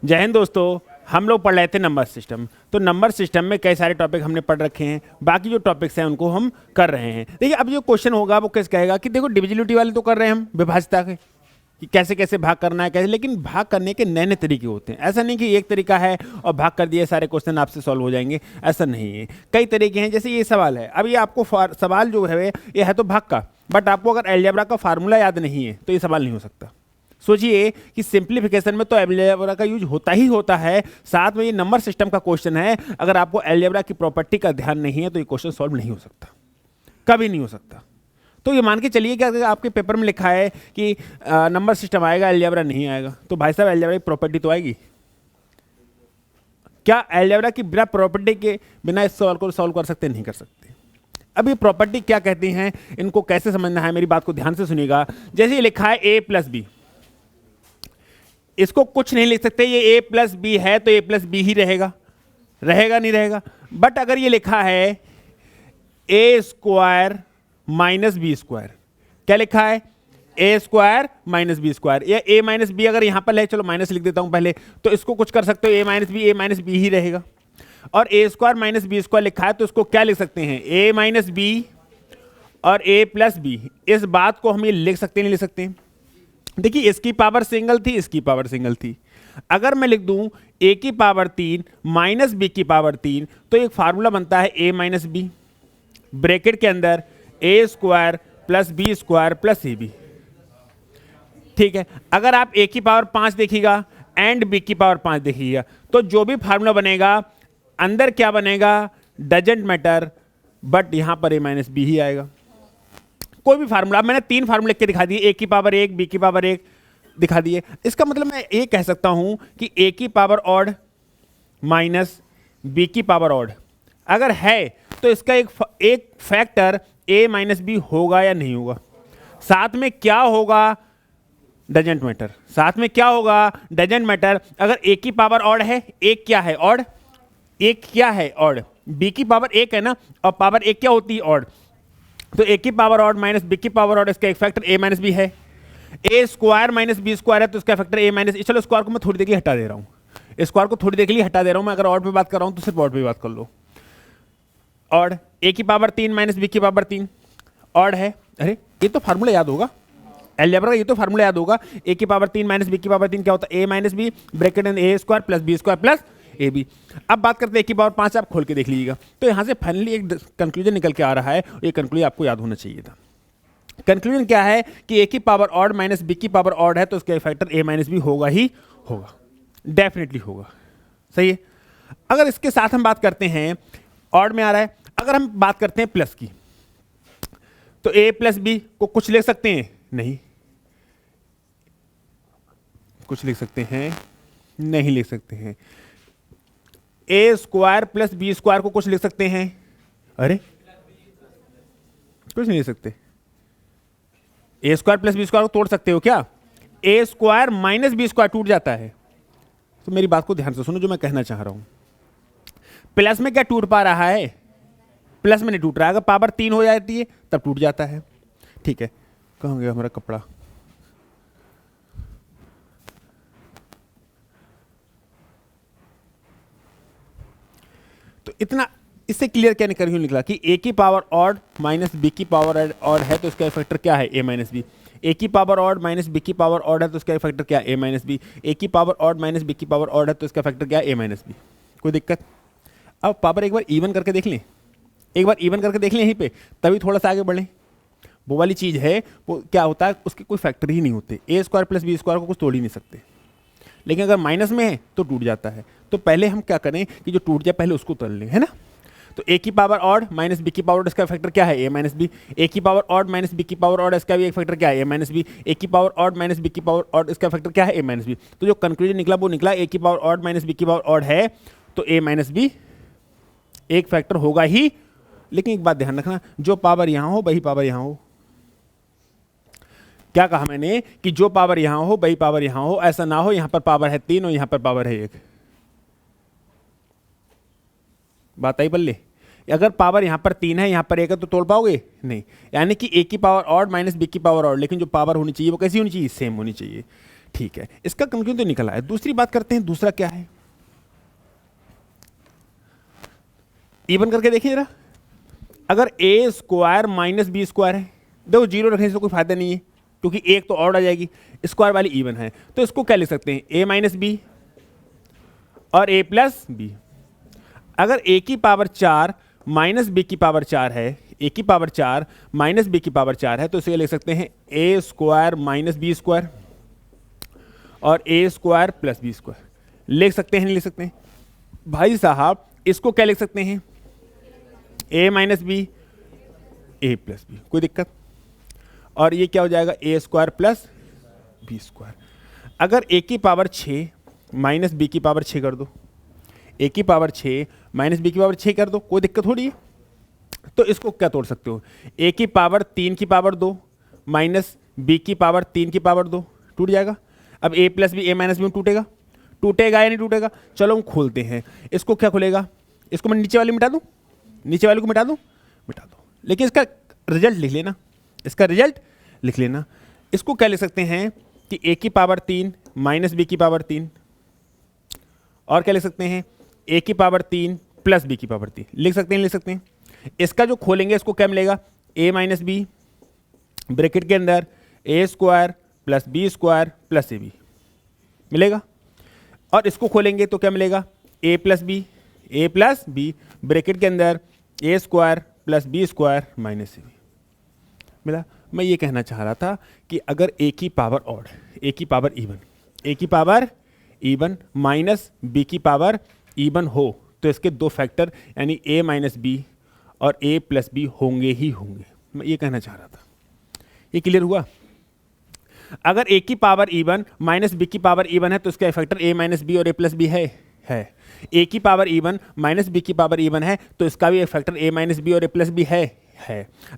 जय हिंद दोस्तों। हम लोग पढ़ रहे थे नंबर सिस्टम। तो नंबर सिस्टम में कई सारे टॉपिक हमने पढ़ रखे हैं, बाकी जो टॉपिक्स हैं उनको हम कर रहे हैं। देखिए अब जो क्वेश्चन होगा वो कैसे कहेगा कि देखो डिविजिबिलिटी वाले तो कर रहे हैं हम, विभाज्यता के कि कैसे कैसे भाग करना है कैसे, लेकिन भाग करने के नए नए तरीके होते हैं। ऐसा नहीं कि एक तरीका है और भाग कर दिए सारे क्वेश्चन आपसे सॉल्व हो जाएंगे, ऐसा नहीं है। कई तरीके हैं। जैसे ये सवाल है, अब ये आपको सवाल जो है ये है तो भाग का, बट आपको अगर अलजेब्रा का फार्मूला याद नहीं है तो ये सवाल नहीं हो सकता। सोचिए कि सिंप्लीफिकेशन में तो अलजेब्रा का यूज होता ही होता है, साथ में ये नंबर सिस्टम का क्वेश्चन है। अगर आपको अलजेब्रा की प्रॉपर्टी का ध्यान नहीं है तो ये क्वेश्चन सॉल्व नहीं हो सकता, कभी नहीं हो सकता। तो ये मान के चलिए कि अगर आपके पेपर में लिखा है कि नंबर सिस्टम आएगा अलजेब्रा नहीं आएगा, तो भाई साहब अलजेब्रा की प्रॉपर्टी तो आएगी क्या? अलजेब्रा की बिना प्रॉपर्टी के बिना इस सवाल को सॉल्व कर सकते? नहीं कर सकते। अब ये प्रॉपर्टी क्या कहती हैं, इनको कैसे समझना है, मेरी बात को ध्यान से सुनिएगा। जैसे ये लिखा है ए प्लस बी, इसको कुछ नहीं लिख सकते, ये ए प्लस बी है तो ए प्लस बी ही रहेगा, रहेगा नहीं रहेगा। बट अगर ये लिखा है ए स्क्वायर माइनस बी स्क्वायर, क्या लिखा है? ए स्क्वायर माइनस बी स्क्वायर, या ए माइनस बी अगर यहां पर ले, चलो माइनस लिख देता हूं पहले, तो इसको कुछ कर सकते हो, ए माइनस बी ही रहेगा। और ए स्क्वायर माइनस बी स्क्वायर लिखा है तो इसको क्या लिख सकते हैं? ए माइनस बी और ए प्लस बी। इस बात को हम ये लिख सकते नहीं लिख सकते? देखिए इसकी पावर सिंगल थी, इसकी पावर सिंगल थी। अगर मैं लिख दूं ए की पावर 3 माइनस बी की पावर 3, तो एक फार्मूला बनता है ए माइनस बी, ब्रैकेट के अंदर A square plus B square plus A B. ठीक है, अगर आप ए की पावर 5 देखिएगा एंड बी की पावर 5 देखिएगा, तो जो भी फार्मूला बनेगा अंदर क्या बनेगा डजेंट मैटर, बट यहां पर ए माइनस बी ही आएगा। कोई भी फार्मूला, मैंने 3 फार्मूले लिख के दिखा दिए, ए की पावर 1 बी की पावर 1 दिखा दिए। इसका मतलब मैं ये कह सकता हूं कि ए की पावर ऑड माइनस बी की पावर ऑड अगर है तो इसका एक फैक्टर ए माइनस बी होगा या नहीं होगा। साथ में क्या होगा डजेंट मैटर, साथ में क्या होगा डजेंट मैटर। अगर ए की पावर ऑड है, एक क्या है ऑड, एक क्या है ऑड, बी की पावर 1 है ना, और पावर 1 क्या होती है ऑड, तो ए की पावर ऑड माइनस बी की पावर ऑड, इसका एक फैक्टर ए माइनस बी है। ए स्क्वायर माइनस बी स्क्वायर है तो इसका फैक्टर ए माइनस, चलो स्क्वायर को मैं थोड़ी देर के लिए हटा दे रहा हूं, स्क्वायर को थोड़ी देर के लिए हटा दे रहा हूं मैं। अगर ऑड पे बात कर रहा हूं तो सिर्फ ऑड पे बात कर लो। ऑड ए की पावर 3 माइनस बी की पावर 3 ऑड है। अरे ये तो फार्मूला याद होगा अलजेब्रा का, ये तो फार्मूला याद होगा। ए की पावर 3 माइनस बी की पावर 3 क्या होता है? ए माइनस बी ब्रैकेट में A square plus B square plus A B. अब बात करते हैं ए की पावर 5, आप खोल के देख लीजिएगा। तो यहां से फाइनली एक कंक्लूजन निकल के आ रहा है, ये कंक्लूजन आपको याद होना चाहिए था। कंक्लूजन क्या है कि ए की पावर ऑड माइनस बी की पावर ऑड है तो उसका फैक्टर ए माइनस बी होगा ही होगा, डेफिनेटली होगा। सही है। अगर इसके साथ हम बात करते हैं, ऑड में आ रहा है, अगर हम बात करते हैं प्लस की, तो ए प्लस बी को कुछ लिख सकते हैं? नहीं। कुछ लिख सकते हैं? नहीं लिख सकते हैं। ए स्क्वायर प्लस बी स्क्वायर को कुछ लिख सकते हैं? अरे कुछ नहीं लिख सकते। ए स्क्वायर प्लस बी स्क्वायर को तोड़ सकते हो क्या? ए स्क्वायर माइनस बी स्क्वायर टूट जाता है। तो मेरी बात को ध्यान से सुनो जो मैं कहना चाह रहा हूं। प्लस में क्या टूट पा रहा है? प्लस में नहीं टूट रहा है। अगर पावर 3 हो जाती है तब टूट जाता है। ठीक है, कहां गया हमारा कपड़ा? तो इतना इससे क्लियर क्या निकला कि ए की पावर ऑड माइनस बी की पावर ऑड है तो इसका फैक्टर क्या है? A minus B. ए की पावर ऑड माइनस बी की पावर ऑड है तो इसका फैक्टर क्या? A minus B. ए की पावर ऑड माइनस बी की पावर ऑड है तो इसका फैक्टर क्या? A minus B. कोई दिक्कत? अब पावर एक बार इवन करके देख लें, एक बार इवन करके देख लें यहीं पे, तभी थोड़ा सा आगे बढ़ें। वो वाली चीज़ है, वो क्या होता है, उसके कोई फैक्टर ही नहीं होते। ए स्क्वायर प्लस बी स्क्वायर को कुछ तोड़ ही नहीं सकते, लेकिन अगर माइनस में है तो टूट जाता है। तो पहले हम क्या करें कि जो टूट जाए पहले उसको तोड़ लें, है ना। तो ए की पावर ऑड माइनस बी की पावर इसका फैक्टर क्या है? A minus B. ए की पावर ऑड माइनस बी की पावर ऑड इसका भी एक फैक्टर क्या है? A minus B. ए की पावर ऑड माइनस बी की पावर ऑड इसका फैक्टर क्या है? A minus B. तो जो कंक्लूजन निकला वो निकला ए की पावर ऑड माइनस बी की पावर ऑड है तो ए माइनस बी एक फैक्टर होगा ही। लेकिन एक बात ध्यान रखना, जो पावर यहां हो वही पावर यहां हो। क्या कहा मैंने कि जो पावर यहां हो वही पावर यहां हो, ऐसा ना हो यहां पर पावर है 3 और यहां पर पावर है 1। बात आई बल्ले? अगर पावर यहां पर 3 है यहां पर 1 है तो तोड़ पाओगे? नहीं। यानी कि ए की पावर ऑड माइनस बी की पावर ऑड, लेकिन जो पावर होनी चाहिए वो कैसी होनी चाहिए? सेम होनी चाहिए। ठीक है, इसका कंक्लूजन तो निकला है। दूसरी बात करते हैं, दूसरा क्या है, इवन करके देखिए जरा। अगर ए स्क्वायर माइनस बी स्क्वायर है, देखो जीरो रखने से कोई फायदा नहीं है क्योंकि एक तो और आ जाएगी, स्क्वायर वाली इवन है, तो इसको क्या लिख सकते हैं, ए माइनस बी और ए प्लस बी। अगर ए की पावर 4 माइनस बी की पावर 4 है, ए की पावर 4 माइनस बी की पावर 4 है, तो इसे लिख सकते हैं ए स्क्वायर माइनस बी स्क्वायर और ए स्क्वायर प्लस बी स्क्वायर। लिख सकते हैं नहीं लिख सकते हैं भाई साहब, इसको क्या लिख सकते हैं, ए minus B a plus B, कोई दिक्कत। और ये क्या हो जाएगा, ए स्क्वायर प्लस बी स्क्वायर। अगर ए की पावर 6 माइनस बी की पावर 6 कर दो, ए की पावर 6 माइनस बी की पावर 6 कर दो, कोई दिक्कत थोड़ी है। तो इसको क्या तोड़ सकते हो, ए की पावर 3 की पावर 2 माइनस बी की पावर 3 की पावर 2, टूट जाएगा। अब ए प्लस बी ए माइनस बी में टूटेगा, टूटेगा या नहीं टूटेगा, चलो हम खोलते हैं। इसको क्या खुलेगा, इसको मैं नीचे वाली मिटा दूं, नीचे वाले को मिटा दूं, मिटा दो, लेकिन इसका रिजल्ट लिख लेना, इसका रिजल्ट लिख लेना। इसको क्या लिख सकते हैं कि ए की पावर 3 माइनस बी की पावर 3, और क्या लिख सकते हैं, ए की पावर 3 प्लस बी की पावर 3, लिख सकते हैं लिख सकते हैं। इसका जो खोलेंगे इसको क्या मिलेगा, ए माइनस बी ब्रैकेट के अंदर A square plus B square plus A B मिलेगा, और इसको खोलेंगे तो क्या मिलेगा, ए प्लस बी ब्रैकेट के अंदर A square plus B square minus A B मिला। मैं ये कहना चाह रहा था कि अगर ए की पावर ऑड, ए की पावर इवन, ए की पावर इवन माइनस बी की पावर इवन हो तो इसके दो फैक्टर यानी ए माइनस बी और ए प्लस बी होंगे ही होंगे। मैं ये कहना चाह रहा था, ये क्लियर हुआ। अगर ए की पावर इवन माइनस बी की पावर इवन है तो इसका फैक्टर ए माइनस बी और ए प्लस बी है। ए की पावर इवन माइनस बी की पावर इवन है तो इसका भी एक फैक्टर ए माइनस बी और ए प्लस बी है।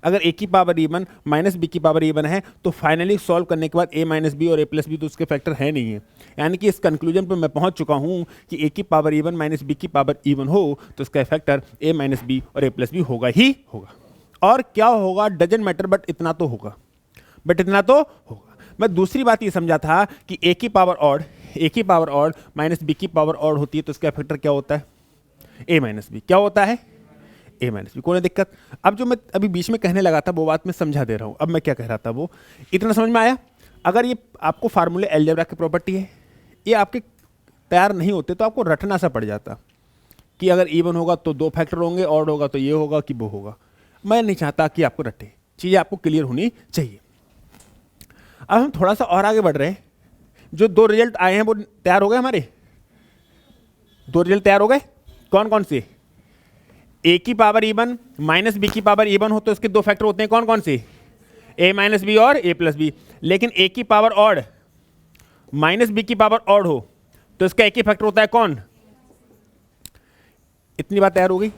अगर ए की पावर इवन माइनस बी की पावर इवन है तो फाइनली सॉल्व करने के बाद ए माइनस बी और ए प्लस बी तो उसके फैक्टर है नहीं है। यानी कि इस कंक्लूजन पर मैं पहुंच चुका हूं कि ए की पावर इवन माइनस बी की पावर इवन हो तो इसका फैक्टर ए माइनस बी और ए प्लस बी होगा ही होगा। और क्या होगा डजंट मैटर, बट इतना तो होगा, बट इतना तो होगा। मैं दूसरी बात ये समझा था कि ए की पावर ऑड माइनस बी की पावर ऑड होती है तो इसका फैक्टर क्या होता है, ए माइनस बी। क्या होता है, ए माइनस बी। कोई दिक्कत। अब जो मैं अभी बीच में कहने लगा था वो बात मैं समझा दे रहा हूं। अब मैं क्या कह रहा था वो इतना समझ में आया। अगर ये आपको फार्मूले अलजेब्रा की प्रॉपर्टी है, ये आपके तैयार नहीं होते तो आपको रटना सा पड़ जाता कि अगर इवन होगा तो दो फैक्टर होंगे, ऑड होगा तो ये होगा कि वो होगा। मैं नहीं चाहता कि आपको रटे, चीज़ें आपको क्लियर होनी चाहिए। अब हम थोड़ा सा और आगे बढ़ रहे हैं। जो दो रिजल्ट आए हैं वो तैयार हो गए, हमारे दो रिजल्ट तैयार हो गए। कौन कौन से, ए की पावर इवन माइनस बी की पावर इवन हो तो इसके दो फैक्टर होते हैं, कौन कौन से, ए माइनस बी और ए प्लस बी। लेकिन ए की पावर ऑड माइनस बी की पावर ऑड हो तो इसका एक ही फैक्टर होता है, कौन। इतनी बात तैयार हो गई।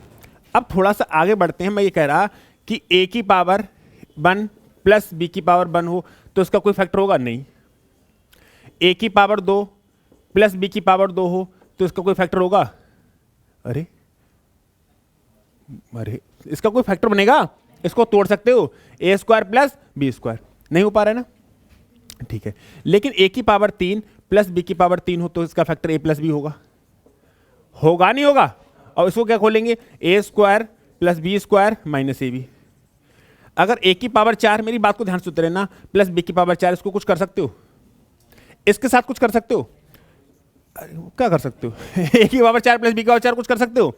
अब थोड़ा सा आगे बढ़ते हैं। मैं ये कह रहा कि ए की पावर 1 प्लस बी की पावर 1 हो तो इसका कोई फैक्टर होगा नहीं। ए की पावर 2 प्लस बी की पावर 2 हो तो इसका कोई फैक्टर होगा, अरे इसका कोई फैक्टर बनेगा, इसको तोड़ सकते हो, ए स्क्वायर प्लस बी स्क्वायर। नहीं हो पा रहा है ना, ठीक है। लेकिन ए की पावर 3 प्लस बी की पावर 3 हो तो इसका फैक्टर ए प्लस बी होगा, होगा नहीं होगा। और इसको क्या खोलेंगे, A square plus B square minus A B. अगर ए की पावर 4, मेरी बात को ध्यान से सुनते रहना, प्लस बी की पावर 4, इसको कुछ कर सकते हो, इसके साथ कुछ कर सकते हो, क्या कर सकते हो ए की पावर 4 प्लस बी की पावर 4 कुछ कर सकते हो।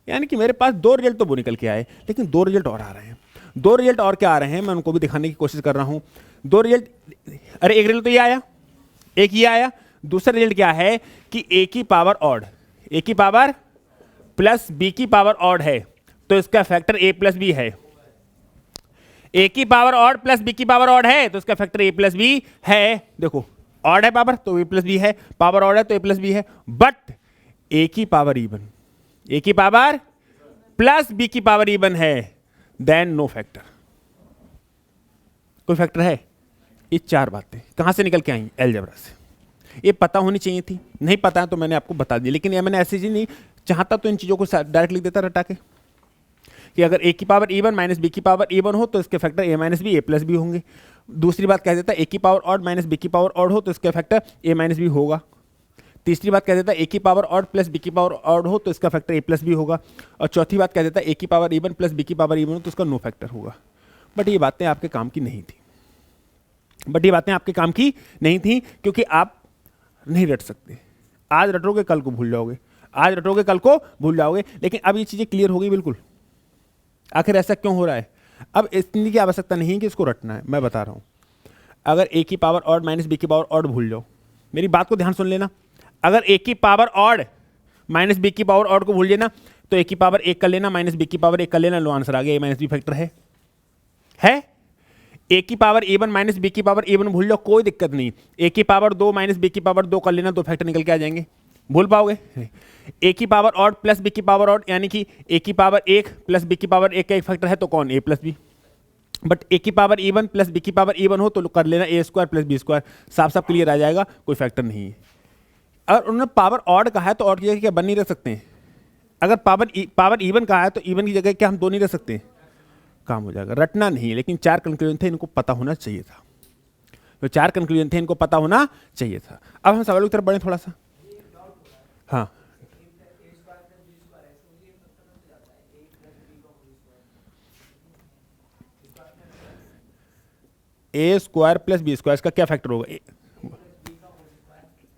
यानी कि मेरे पास दो रिजल्ट तो वो निकल के आए, लेकिन दो रिजल्ट और आ रहे हैं। दो रिजल्ट और क्या आ रहे हैं मैं उनको भी दिखाने की कोशिश कर रहा हूं। दो रिजल्ट, अरे एक रिजल्ट तो ये आया, एक ये आया। दूसरा रिजल्ट क्या है कि ए की पावर ऑड, ए की पावर प्लस बी की पावर ऑड है तो इसका फैक्टर ए प्लस बी है। ए की पावर ऑड प्लस बी की पावर ऑड है तो इसका फैक्टर ए प्लस बी है। देखो ऑड है पावर तो ए प्लस बी है, पावर ऑड है तो ए प्लस बी है। बट ए की पावर इवन, ए की पावर प्लस बी की पावर इवन है, देन नो फैक्टर। कोई फैक्टर है। ये चार बातें कहां से निकल के आई, अलजेब्रा से। ये पता होनी चाहिए थी, नहीं पता है तो मैंने आपको बता दिया। लेकिन ये मैंने ऐसे ही नहीं चाहता तो इन चीजों को डायरेक्ट लिख देता रटा के। कि अगर a की पावर इवन माइनस b की पावर इवन हो तो इसके factor a minus B a plus b होंगे। दूसरी बात कह देता है a की पावर ऑड माइनस b की पावर ऑड हो तो इसका फैक्टर a माइनस बी होगा। तीसरी बात कह देता है a की पावर ऑड प्लस b की पावर ऑड हो तो इसका फैक्टर a प्लस बी होगा। और चौथी बात कह देता है a की पावर इवन प्लस b की पावर इवन हो तो इसका नो फैक्टर होगा। बट ये बातें आपके काम की नहीं थी, क्योंकि आप नहीं रट सकते। आज रटोगे कल को भूल जाओगे, लेकिन अब ये चीजें क्लियर हो गई बिल्कुल। आखिर ऐसा क्यों हो रहा है? अब इतनी की आवश्यकता नहीं है कि इसको रटना है, मैं बता रहा हूं। अगर a की पावर ऑड माइनस b की पावर ऑड भूल जाओ, मेरी बात को ध्यान सुन लेना। अगर a की पावर ऑड माइनस b की पावर ऑड को भूल लेना तो a की पावर 1 कर लेना माइनस b की पावर 1 कर लेना, लो आंसर आ गया, a माइनस बी फैक्टर है। a की पावर इवन माइनस b की पावर इवन भूल जाओ, कोई दिक्कत नहीं। a की पावर 2 माइनस b की पावर 2 कर लेना, 2 फैक्टर निकल के आ जाएंगे, भूल पाओगे? a की पावर ऑड प्लस b की पावर ऑड, यानी कि a की पावर 1 प्लस b की पावर 1 का एक फैक्टर है तो कौन? a plus b. But a की पावर इवन प्लस b की पावर इवन हो तो कर लेना a square plus B square, साफ साफ क्लियर आ जाएगा, कोई फैक्टर नहीं है। अगर उन्होंने पावर ऑड कहा है तो ऑड की जगह क्या बन नहीं रख सकते हैं? अगर पावर इवन कहा है तो इवन की जगह क्या हम 2 नहीं रख सकते? काम हो जाएगा। रटना नहीं, लेकिन 4 कंक्लूजन थे, इनको पता होना चाहिए था। तो 4 कंक्लूजन थे, इनको पता होना चाहिए था। अब हम सवालों की तरफ बढ़े थोड़ा सा। हाँ, ए स्क्वायर प्लस बी स्क्वायर, इसका क्या फैक्टर होगा?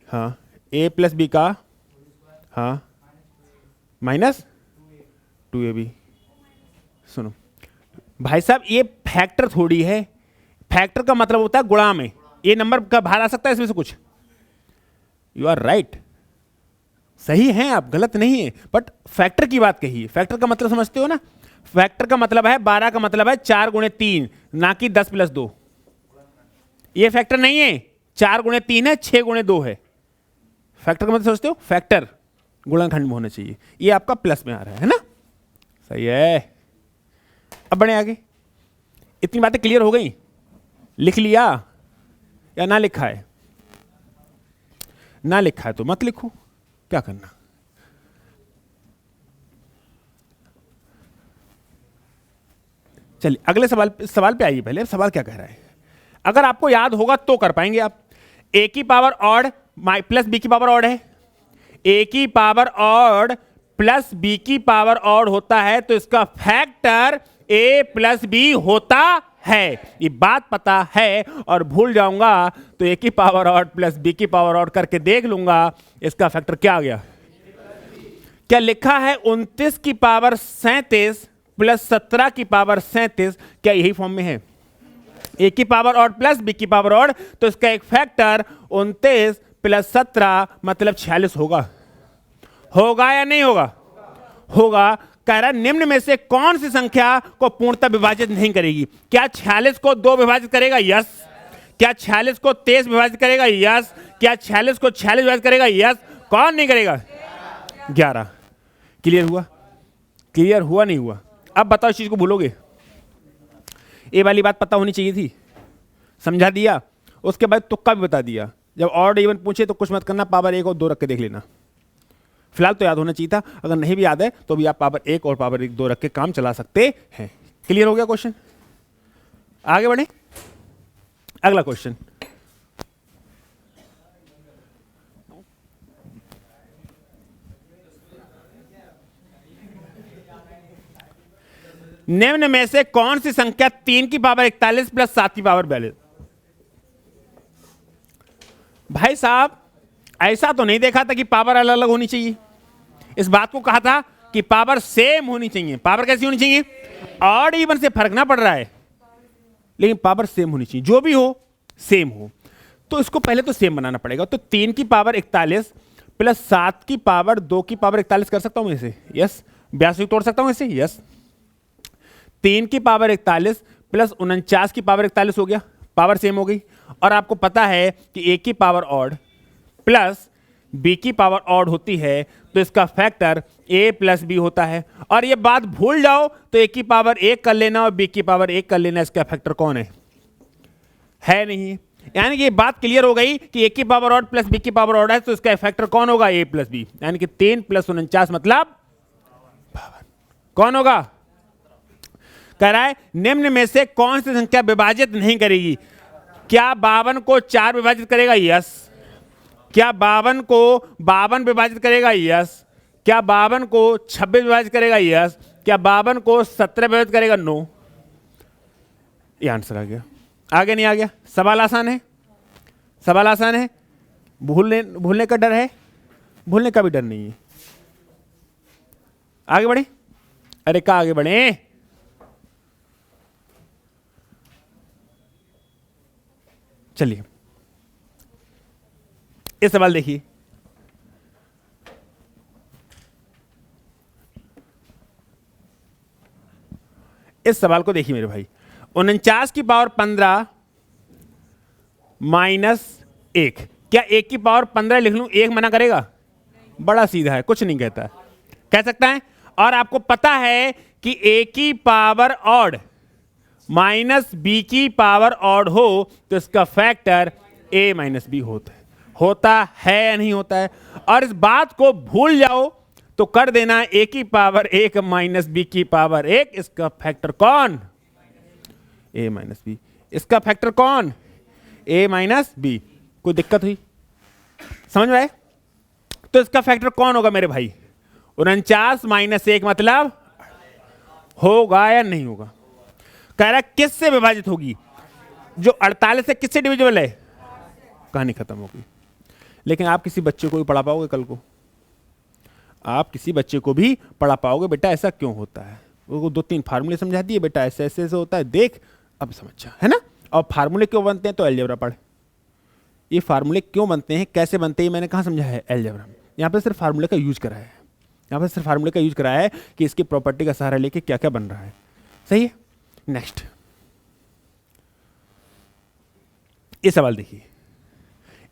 हाँ, ए प्लस बी का, हाँ, माइनस 2ab। सुनो भाई साहब, ये फैक्टर थोड़ी है। फैक्टर का मतलब होता है गुणा में। ये नंबर का बाहर आ सकता है इसमें से कुछ? यू आर राइट, सही हैं आप, गलत नहीं है। बट फैक्टर की बात कही है। फैक्टर का मतलब समझते हो ना? फैक्टर का मतलब है 12 का मतलब है 4 गुणे 3, ना कि 10 प्लस 2। ये फैक्टर नहीं है, 4 गुणे 3 है, 6 गुणे 2 है। फैक्टर का मतलब समझते हो? फैक्टर गुणनखंड में होना चाहिए। ये आपका प्लस में आ रहा है ना? सही है। अब बढ़े आगे। इतनी बातें क्लियर हो गई? लिख लिया या ना लिखा है? ना लिखा है तो मत लिखो, क्या करना। चलिए अगले सवाल पे आइए। पहले सवाल क्या कह रहा है, अगर आपको याद होगा तो कर पाएंगे आप। a की पावर ऑड प्लस b की पावर ऑड है। a की पावर ऑड प्लस b की पावर ऑड होता है तो इसका फैक्टर a प्लस बी होता है। ये बात पता है, और भूल जाऊंगा तो a की पावर ऑड प्लस b की पावर ऑड करके देख लूंगा, इसका फैक्टर क्या आ गया? क्या लिखा है? 29 की पावर 37 प्लस 17 की पावर 37, क्या यही फॉर्म में है? a की पावर ऑड प्लस b की पावर ऑड, तो इसका एक फैक्टर 29 प्लस 17 मतलब 46 होगा। होगा या नहीं होगा? होगा। कह रहा निम्न में से कौन सी संख्या को पूर्णतः विभाजित नहीं करेगी? क्या 46 को 2 विभाजित करेगा? यस। क्या 46 को 23 विभाजित करेगा? यस। क्या 46 को 46 विभाजित करेगा? यस। कौन नहीं करेगा? 11। क्लियर हुआ? क्लियर हुआ नहीं हुआ? अब बताओ, इस चीज को भूलोगे? ये वाली बात पता होनी चाहिए थी, समझा दिया। उसके बाद तुक्का भी बता दिया। जब ऑड इवन पूछे तो कुछ मत करना, पावर 1 और 2 रख के देख लेना। फिलहाल तो याद होना चाहिए था, अगर नहीं भी याद है तो भी आप पावर 1 और पावर 2 रख के काम चला सकते हैं। क्लियर हो गया क्वेश्चन? आगे बढ़े। अगला क्वेश्चन, निम्न में से कौन सी संख्या 3 की पावर 41 प्लस 7 की पावर 42? भाई साहब, ऐसा तो नहीं देखा था कि पावर अलग अलग होनी चाहिए। इस बात को कहा था कि पावर सेम होनी चाहिए। पावर कैसी होनी चाहिए? ऑड इवन से फर्क ना पड़ रहा है, लेकिन पावर सेम होनी चाहिए। जो भी हो सेम हो, तो इसको पहले तो सेम बनाना पड़ेगा। तो 3 की पावर 41 प्लस 7 की पावर 2 की पावर 41 कर सकता हूं मैं इसे? यस। 82 तोड़ सकता हूं इसे? यस। 3 की पावर 41 प्लस 49 की पावर 41 हो गया, पावर सेम हो गई। और आपको पता है कि a की पावर ऑड प्लस b की पावर ऑड होती है तो इसका फैक्टर a प्लस बी होता है। और ये बात भूल जाओ तो a की पावर 1 कर लेना और b की पावर 1 कर लेना, इसका फैक्टर कौन है? है नहीं। यानी कि ये बात क्लियर हो गई कि a की पावर ऑड प्लस b की पावर ऑड है तो इसका फैक्टर कौन होगा? a plus b. यानी कि 3 प्लस 49 मतलब कौन होगा? कह रहा है निम्न में से कौन सी संख्या विभाजित नहीं करेगी? क्या 52 को 4 विभाजित करेगा? यस। क्या 52 को 52 विभाजित करेगा? यस। क्या 52 को 26 विभाजित करेगा? यस। क्या 52 को 17 विभाजित करेगा? नो। ये आंसर आ गया। आगे नहीं आ गया? सवाल आसान है, सवाल आसान है। भूलने का डर है? भूलने का भी डर नहीं है। आगे बढ़े? अरे का आगे बढ़े? चलिए इस सवाल देखिए। इस सवाल को देखिए मेरे भाई। 49 की पावर 15 माइनस 1। क्या 1 की पावर 15 लिख लूं? 1 मना करेगा? बड़ा सीधा है, कुछ नहीं कहता। कह सकता है। और आपको पता है कि a की पावर ऑड माइनस b की पावर ऑड हो तो इसका फैक्टर a माइनस b होता है या नहीं होता है? और इस बात को भूल जाओ तो कर देना a की पावर 1 माइनस b की पावर 1। इसका फैक्टर कौन? a minus b। इसका फैक्टर कौन? a minus b। कोई दिक्कत हुई? समझ में आए? तो इसका फैक्टर कौन होगा मेरे भाई? 49 माइनस 1 मतलब होगा या नहीं होगा? कह रहा किससे विभाजित होगी? जो 48 से किससे डिविजिबल है? कहानी खत्म होगी। लेकिन आप किसी बच्चे को भी पढ़ा पाओगे कल को? आप किसी बच्चे को भी पढ़ा पाओगे बेटा ऐसा क्यों होता है? वो 2-3 फार्मूले समझा दिए, बेटा ऐसे ऐसे ऐसे होता है, देख अब समझ जा, है ना? और फार्मूले क्यों बनते हैं? तो अलजेब्रा पढ़। ये फार्मूले क्यों बनते हैं, कैसे बनते हैं, मैंने कहाँ समझा है? अलजेब्रा में। यहाँ पे सिर्फ फार्मूले का यूज करा है, यहाँ पे सिर्फ फार्मूले का यूज करा है कि इसकी प्रॉपर्टी का सहारा लेके क्या क्या बन रहा है। सही है? नेक्स्ट ये सवाल देखिए।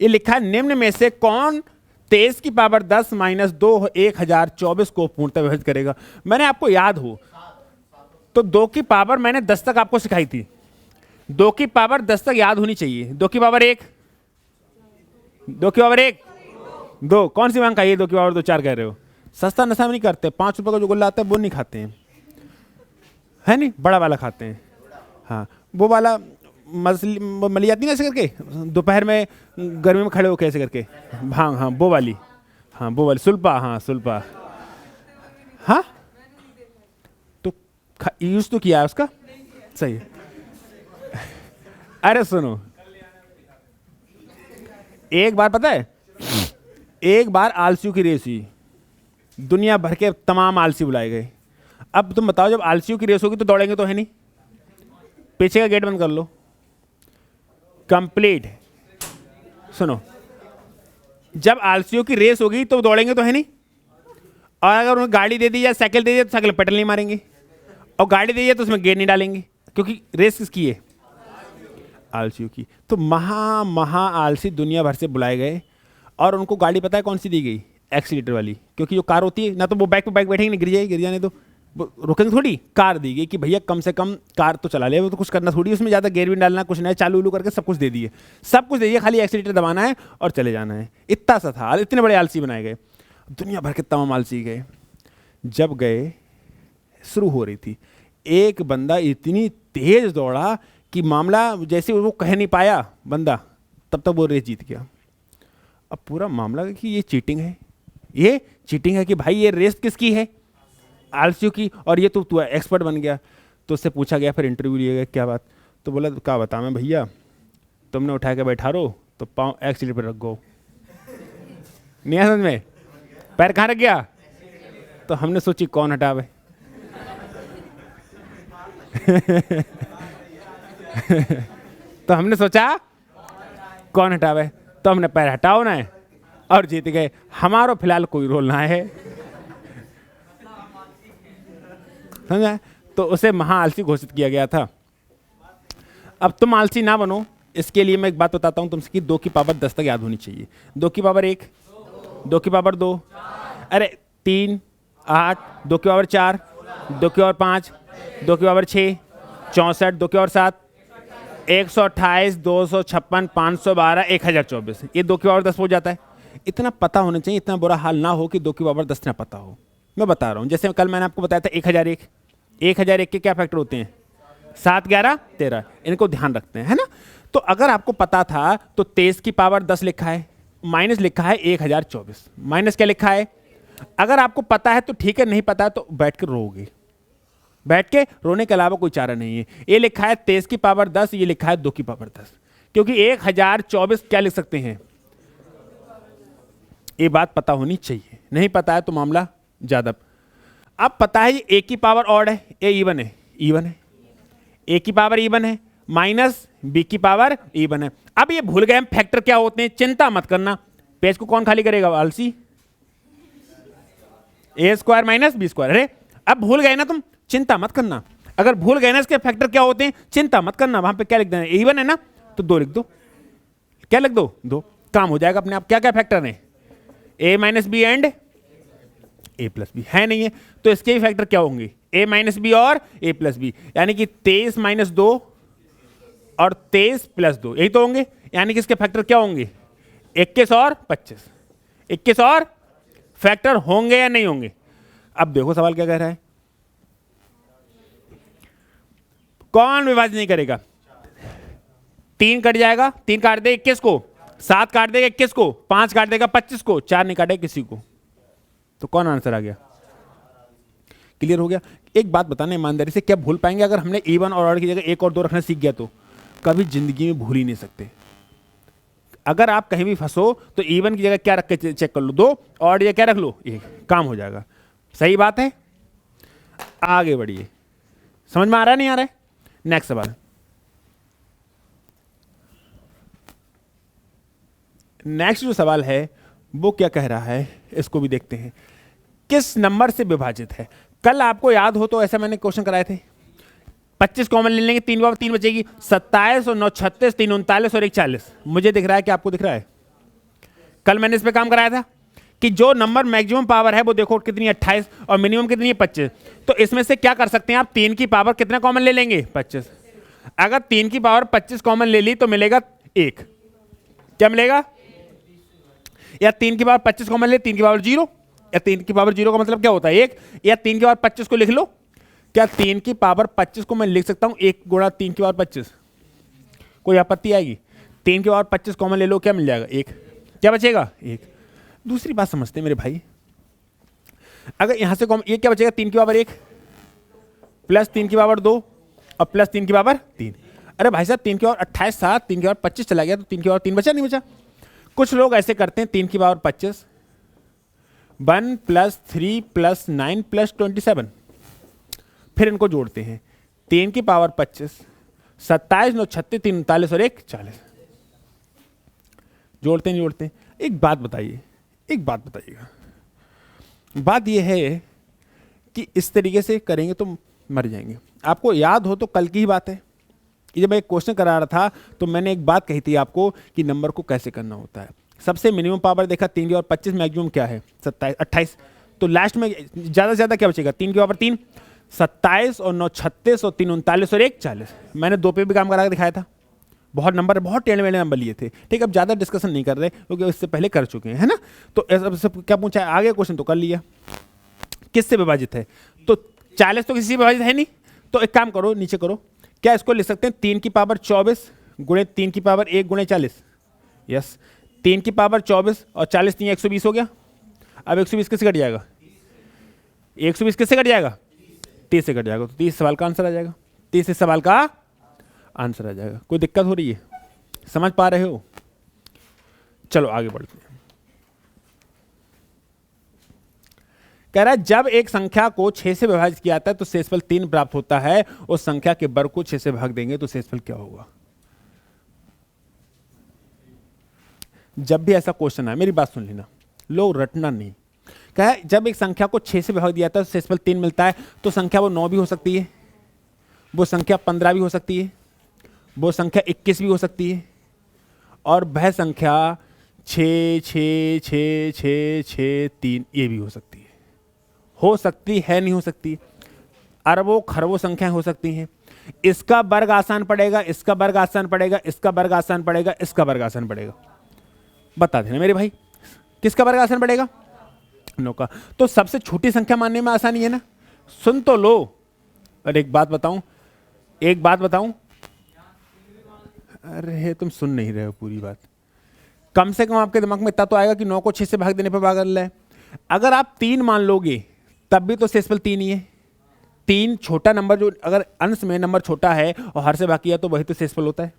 ये लिखा है निम्न में से कौन 23 की पावर 10 माइनस 2 1024 को पूर्णतः विभाजित करेगा? मैंने आपको याद हो तो 2 की पावर मैंने 10 तक आपको सिखाई थी। 2 की पावर 10 तक याद होनी चाहिए। 2 की पावर 1, 2 की पावर 1 2। कौन सी मांग खाइए? 2 की पावर 2 4 कह रहे हो? सस्ता नशा नहीं करते, 5 रुपए का जो गुल्ला आता है वो नहीं खाते हैं, है नहीं? बड़ा वाला खाते हैं। हाँ वो वाला मली आती ना ऐसे करके, दोपहर में गर्मी में खड़े हो कैसे करके भांग, हाँ वो वाली, हाँ वो वाली सुल्पा, हाँ सुल्पा। हाँ तो यूज तो किया है उसका? सही है। अरे सुनो, एक बार पता है, एक बार आलसियों की रेस हुई, दुनिया भर के तमाम आलसी बुलाए गए। अब तुम बताओ जब आलसियों की रेस होगी तो दौड़ेंगे तो है नहीं? पीछे का गेट बंद कर लो। कंप्लीट सुनो, जब आलसियों की रेस होगी तो दौड़ेंगे तो है नहीं? और अगर उन्हें गाड़ी दे दी या साइकिल दे दी तो साइकिल पेडल नहीं मारेंगे, और गाड़ी दे दी तो उसमें गेयर नहीं डालेंगे, क्योंकि रेस किसकी है? आलसियों की। तो महा आलसी दुनिया भर से बुलाए गए और उनको गाड़ी पता है कौन सी दी गई? एक्सीलेटर वाली। क्योंकि जो कार होती है ना तो वो बाइक पे बाइक बैठेंगे नहीं, गिर जाएगी, गिर जाने तो रुकेंगे थोड़ी। कार दी गई कि भैया कम से कम कार तो चला ले, वो तो कुछ करना थोड़ी, उसमें ज़्यादा गेयर भी डालना कुछ नहीं, चालू उलू करके सब कुछ दे दिए, सब कुछ दे दिए, खाली एक्सीलेटर दबाना है और चले जाना है। इतना सा था, इतने बड़े आलसी बनाए गए। दुनिया भर के तमाम आलसी गए। जब गए शुरू हो रही थी, एक बंदा इतनी तेज दौड़ा कि मामला जैसे वो कह नहीं पाया बंदा, तब तक वो रेस जीत गया। अब पूरा मामला कि ये चीटिंग है, ये चीटिंग है कि भाई ये रेस किसकी है? आलसियों की। और ये तू एक्सपर्ट बन गया। तो उससे पूछा गया, फिर इंटरव्यू लिया गया, क्या बात? तो बोला क्या बता मैं भैया, तुमने उठा के बैठा रो तो पाँव एक्सीलेटर पर रख गो। नहीं समझ में? पैर कहाँ रख गया? तो हमने सोची कौन हटावे। तो हमने सोचा कौन हटावे, तो हमने पैर हटाओ ना है और जीत गए। हमारा फिलहाल कोई रोल ना है, समझा? तो उसे महा आलसी घोषित किया गया था। अब तुम आलसी ना बनो, इसके लिए मैं एक बात बताता हूं तुमसे कि 2 की पावर 10 तक याद होनी चाहिए। 2 की पावर 1, 2 की पावर 2, अरे 3, 8, 2 की पावर 4, 2 की पावर 5, 2 की पावर 6, 64, 2 की पावर 7, 128, 256, 512, 1024। ये 2 की पावर 10 हो जाता है। इतना पता होना चाहिए, इतना बुरा हाल ना हो कि 2 की पावर 10 ना पता हो। मैं बता रहा हूँ, जैसे कल मैंने आपको बताया था 1001 के क्या फैक्टर होते हैं? 7 11 13, इनको ध्यान रखते हैं, है ना। तो अगर आपको पता था तो 23 की पावर 10 लिखा है, माइनस लिखा है 1024, माइनस क्या लिखा है। अगर आपको पता है तो ठीक है, नहीं पता है तो बैठ के रोगे, बैठ के रोने के अलावा कोई चारा नहीं है। ये लिखा है 23 की पावर 10, ये लिखा है 2 की पावर 10, क्योंकि 1024 क्या लिख सकते हैं, ये बात पता होनी चाहिए। नहीं पता है तो मामला ज्यादा। अब पता है ये ए की पावर ऑड है, ए इवन है, इवन है, ए की पावर इवन है, माइनस बी की पावर इवन है। अब ये भूल गए हम फैक्टर क्या होते हैं, चिंता मत करना, पेज को कौन खाली करेगा, आलसी। ए स्क्वायर माइनस बी स्क्वायर, अरे अब भूल गए ना तुम, चिंता मत करना। अगर भूल गए ना इसके फैक्टर क्या होते हैं, चिंता मत करना, वहां पे क्या लिख देना, इवन है ना तो 2 लिख दो, क्या लिख दो 2, काम हो जाएगा अपने आप। क्या क्या फैक्टर है, A minus B and A plus B, है नहीं है तो इसके भी फैक्टर क्या होंगे, ए माइनस बी और ए प्लस बी, यानी कि 23 माइनस 2 और 23 प्लस 2, यही तो होंगे। यानी कि इसके फैक्टर क्या होंगे, 21 और 25, 21 और फैक्टर होंगे या नहीं होंगे। अब देखो सवाल क्या कह रहा है, कौन विभाजन नहीं करेगा, 3 कट जाएगा, 3 काट दे 21 को, 7 काट देगा 21 को, 5 काट देगा 25 को, 4 नहीं काटेगा किसी को, तो कौन आंसर आ गया, क्लियर हो गया। एक बात बताना ईमानदारी से, क्या भूल पाएंगे अगर हमने इवन और ऑड की जगह 1 और 2 रखना सीख गया तो, कभी जिंदगी में भूल ही नहीं सकते। अगर आप कहीं भी फंसो तो इवन की जगह क्या रख के चेक कर लो, 2, और ये क्या रख लो 1, काम हो जाएगा। सही बात है, आगे बढ़िए, समझ में आ रहा है नहीं आ रहा है। नेक्स्ट सवाल, नेक्स्ट जो सवाल है वो क्या कह रहा है, इसको भी देखते हैं। किस नंबर से विभाजित है, कल आपको याद हो तो ऐसा मैंने क्वेश्चन कराए थे, 25 कॉमन ले लेंगे, 3 बार 3 बचेगी, 27 और 9 36, 3 39 और 1 40। मुझे दिख रहा है कि आपको दिख रहा है, कल मैंने इस पे काम कराया था कि जो नंबर मैक्सिमम पावर है वो देखो कितनी 28 और मिनिमम कितनी है 25। तो इसमें से क्या कर सकते हैं आप, 3 की पावर कितना कॉमन ले लेंगे 25। अगर 3 की पावर 25 कॉमन ले ली तो मिलेगा 1, क्या मिलेगा, या 3 की पावर 25 कॉमन ले 3 की पावर 0, या 3 की पावर 0 का मतलब क्या होता है 1, या 3 की पावर 25 को लिख लो। क्या 3 की पावर 25 को मैं लिख सकता हूं 1 गुणा 3 की पावर 25, कोई आपत्ति आएगी। 3 की पावर 25 कॉमन ले लो, क्या मिल जाएगा 1, क्या बचेगा 1। दूसरी बात समझते हैं मेरे भाई, अगर यहां से कॉमन, ये क्या बचेगा 3 की पावर 1 प्लस 3 की पावर 2 और प्लस 3 की पावर 3। अरे भाई साहब 3 की पावर 28 7, 3 की पावर 25 चला गया तो 3 की पावर 3 बचा नहीं बचा। कुछ लोग ऐसे करते हैं 3 की पावर 25 1 प्लस 3 प्लस 9 प्लस 27, फिर इनको जोड़ते हैं 3 की पावर 25, 27 9 36 3 39 और 1 40, जोड़ते नहीं जोड़ते। एक बात बताइए, एक बात बताइएगा, बात यह है कि इस तरीके से करेंगे तो मर जाएंगे। आपको याद हो तो कल की ही बात है कि जब मैं एक क्वेश्चन करा रहा था तो मैंने एक बात कही थी आपको कि नंबर को कैसे करना होता है। सबसे मिनिमम पावर देखा 3 की पावर 25, मैक्सिमम क्या है 27 28, तो लास्ट में ज़्यादा से ज़्यादा क्या बचेगा 3 की पावर 3, 27 और 9 36 और 3 39 और 1 40। मैंने 2 पे भी काम करा के दिखाया था, बहुत नंबर, बहुत टेढ़े मेढ़े नंबर लिए थे। ठीक, अब ज़्यादा डिस्कशन नहीं कर रहे क्योंकि इससे पहले कर चुके हैं, है ना। तो ऐसा क्या पूछा है, आगे क्वेश्चन तो कर लिया, किससे विभाजित है, तो 40 तो किसी से विभाजित है नहीं। तो एक काम करो, नीचे करो, क्या इसको लिख सकते हैं 3 की पावर 24 गुणे 3 की पावर 1 गुणे 40, यस 3 की पावर 24 और 40 3 120 हो गया। अब 120 किससे कट जाएगा, 120 किससे कट जाएगा 30 से कट जाएगा, तो 30 सवाल का आंसर आ जाएगा, 30 सवाल का आंसर आ जाएगा। कोई दिक्कत हो रही है, समझ पा रहे हो। चलो आगे बढ़ते हैं। कह रहा है जब एक संख्या को 6 से विभाजित किया जाता है तो शेषफल 3 प्राप्त होता है, उस संख्या के वर्ग को 6 से भाग देंगे तो शेषफल क्या होगा। जब भी ऐसा क्वेश्चन आए मेरी बात सुन लेना, लोग रटना नहीं। कहा है जब एक संख्या को 6 से विभाग दिया जाता है तो शेषफल 3 मिलता है, तो संख्या वो 9 भी हो सकती है, वो संख्या 15 भी हो सकती है, वो संख्या 21 भी हो सकती है, और वह संख्या 6 6 6 6 6 3 ये भी हो सकती है नहीं हो सकती, अरबों खरबों संख्याएं हो सकती हैं। इसका वर्ग आसान पड़ेगा, इसका वर्ग आसान पड़ेगा, इसका वर्ग आसान पड़ेगा, इसका वर्ग आसान पड़ेगा। बता देना मेरे भाई, किसका वर्ग आसान पड़ेगा, 9 का। तो सबसे छोटी संख्या मानने में आसानी है ना, सुन तो लो। और एक बात बताऊं, एक बात बताऊं, अरे तुम सुन नहीं रहे हो पूरी बात। कम से कम आपके दिमाग में इतना तो आएगा कि 9 को 6 से भाग देने पर भाग रहा है। अगर आप 3 मान लोगे तब भी तो शेषफल 3 ही है। 3 छोटा नंबर, जो अगर अंश में नंबर छोटा है और हर से भाग किया तो वही तो शेषफल होता है।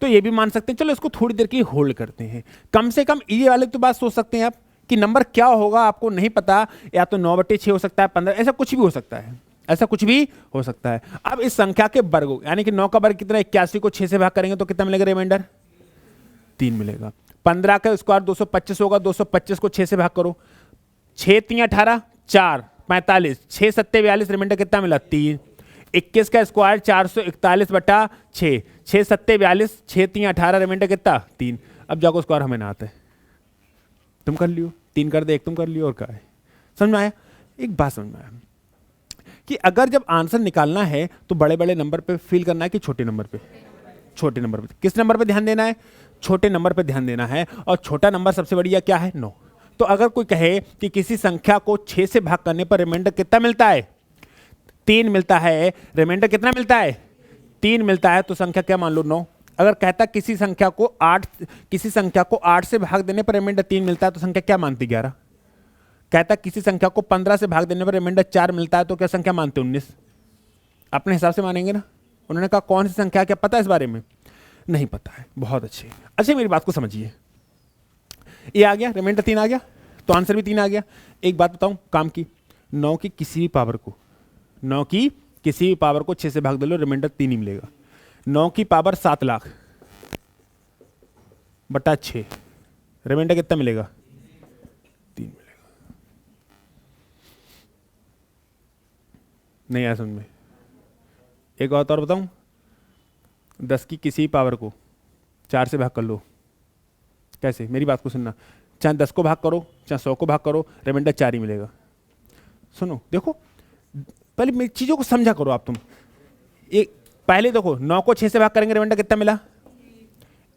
तो ये भी मान सकते हैं। चलो इसको थोड़ी देर के लिए होल्ड करते हैं। कम से कम ये वाले तो बात सोच सकते हैं आप कि नंबर क्या होगा आपको नहीं पता, या तो 9/6 हो सकता है, 15, ऐसा कुछ भी हो सकता है, ऐसा कुछ भी हो सकता है। अब इस संख्या के वर्ग, यानी कि 9 का वर्ग कितना, 81 को 6 से भाग करेंगे तो कितना मिलेगा रिमाइंडर, 3 मिलेगा। 15 का स्क्वायर 225 होगा, 225 को 6 से भाग करो, 6 3 18, 4 45, 6 7 42, रिमाइंडर कितना मिला, 3। 21 का स्क्वायर 441/6, 6 7 42, 6 3 18, रिमाइंडर कितना, 3। अब जाको स्क्वायर हमें ना आता है, तुम कर लियो, 3 कर दे, 1 तुम कर लियो, और क्या है। समझ में आया? एक बात समझ में आया कि अगर जब आंसर निकालना है तो बड़े बड़े नंबर पे फील करना है कि छोटे नंबर पे, छोटे नंबर पे। किस नंबर पे ध्यान देना है, छोटे नंबर पे ध्यान देना है। और छोटा नंबर सबसे बढ़िया क्या है, 9। तो अगर कोई कहे कि किसी संख्या को 6 से भाग करने पर रिमाइंडर कितना मिलता है, 3 मिलता है, रिमाइंडर कितना मिलता है, 3 मिलता है, तो संख्या क्या मान लो, 9। अगर कहता किसी संख्या को 8 से भाग देने पर रिमाइंडर 3 मिलता है तो संख्या क्या मानती, 11। कहता किसी संख्या को 15 से भाग देने पर रिमाइंडर 4 मिलता है तो क्या संख्या मानते, 19। अपने हिसाब से मानेंगे ना। उन्होंने कहा कौन सी संख्या, क्या पता है इस बारे में, नहीं पता है। बहुत अच्छे, अच्छा मेरी बात को समझिए। ये आ गया, रिमाइंडर 3 आ गया, तो आंसर भी 3 आ गया। एक बात बताऊं काम की, 9 की किसी भी पावर को, 9 की किसी भी पावर को 6 से भाग दे लो, रिमाइंडर 3 ही मिलेगा। 9 की पावर 7 लाख बटा 6, रिमाइंडर कितना मिलेगा, 3 मिलेगा। नहीं आया समझ में? एक बात और बताऊं, 10 की किसी पावर को 4 से भाग कर लो। कैसे, मेरी बात को सुनना, चाहे 10 को भाग करो चाहे 100 को भाग करो, रिमाइंडर 4 ही मिलेगा। सुनो देखो, पहले मेरी चीजों को समझा करो आप। तुम एक पहले देखो, 9 को 6 से भाग करेंगे, रिमाइंडर कितना मिला,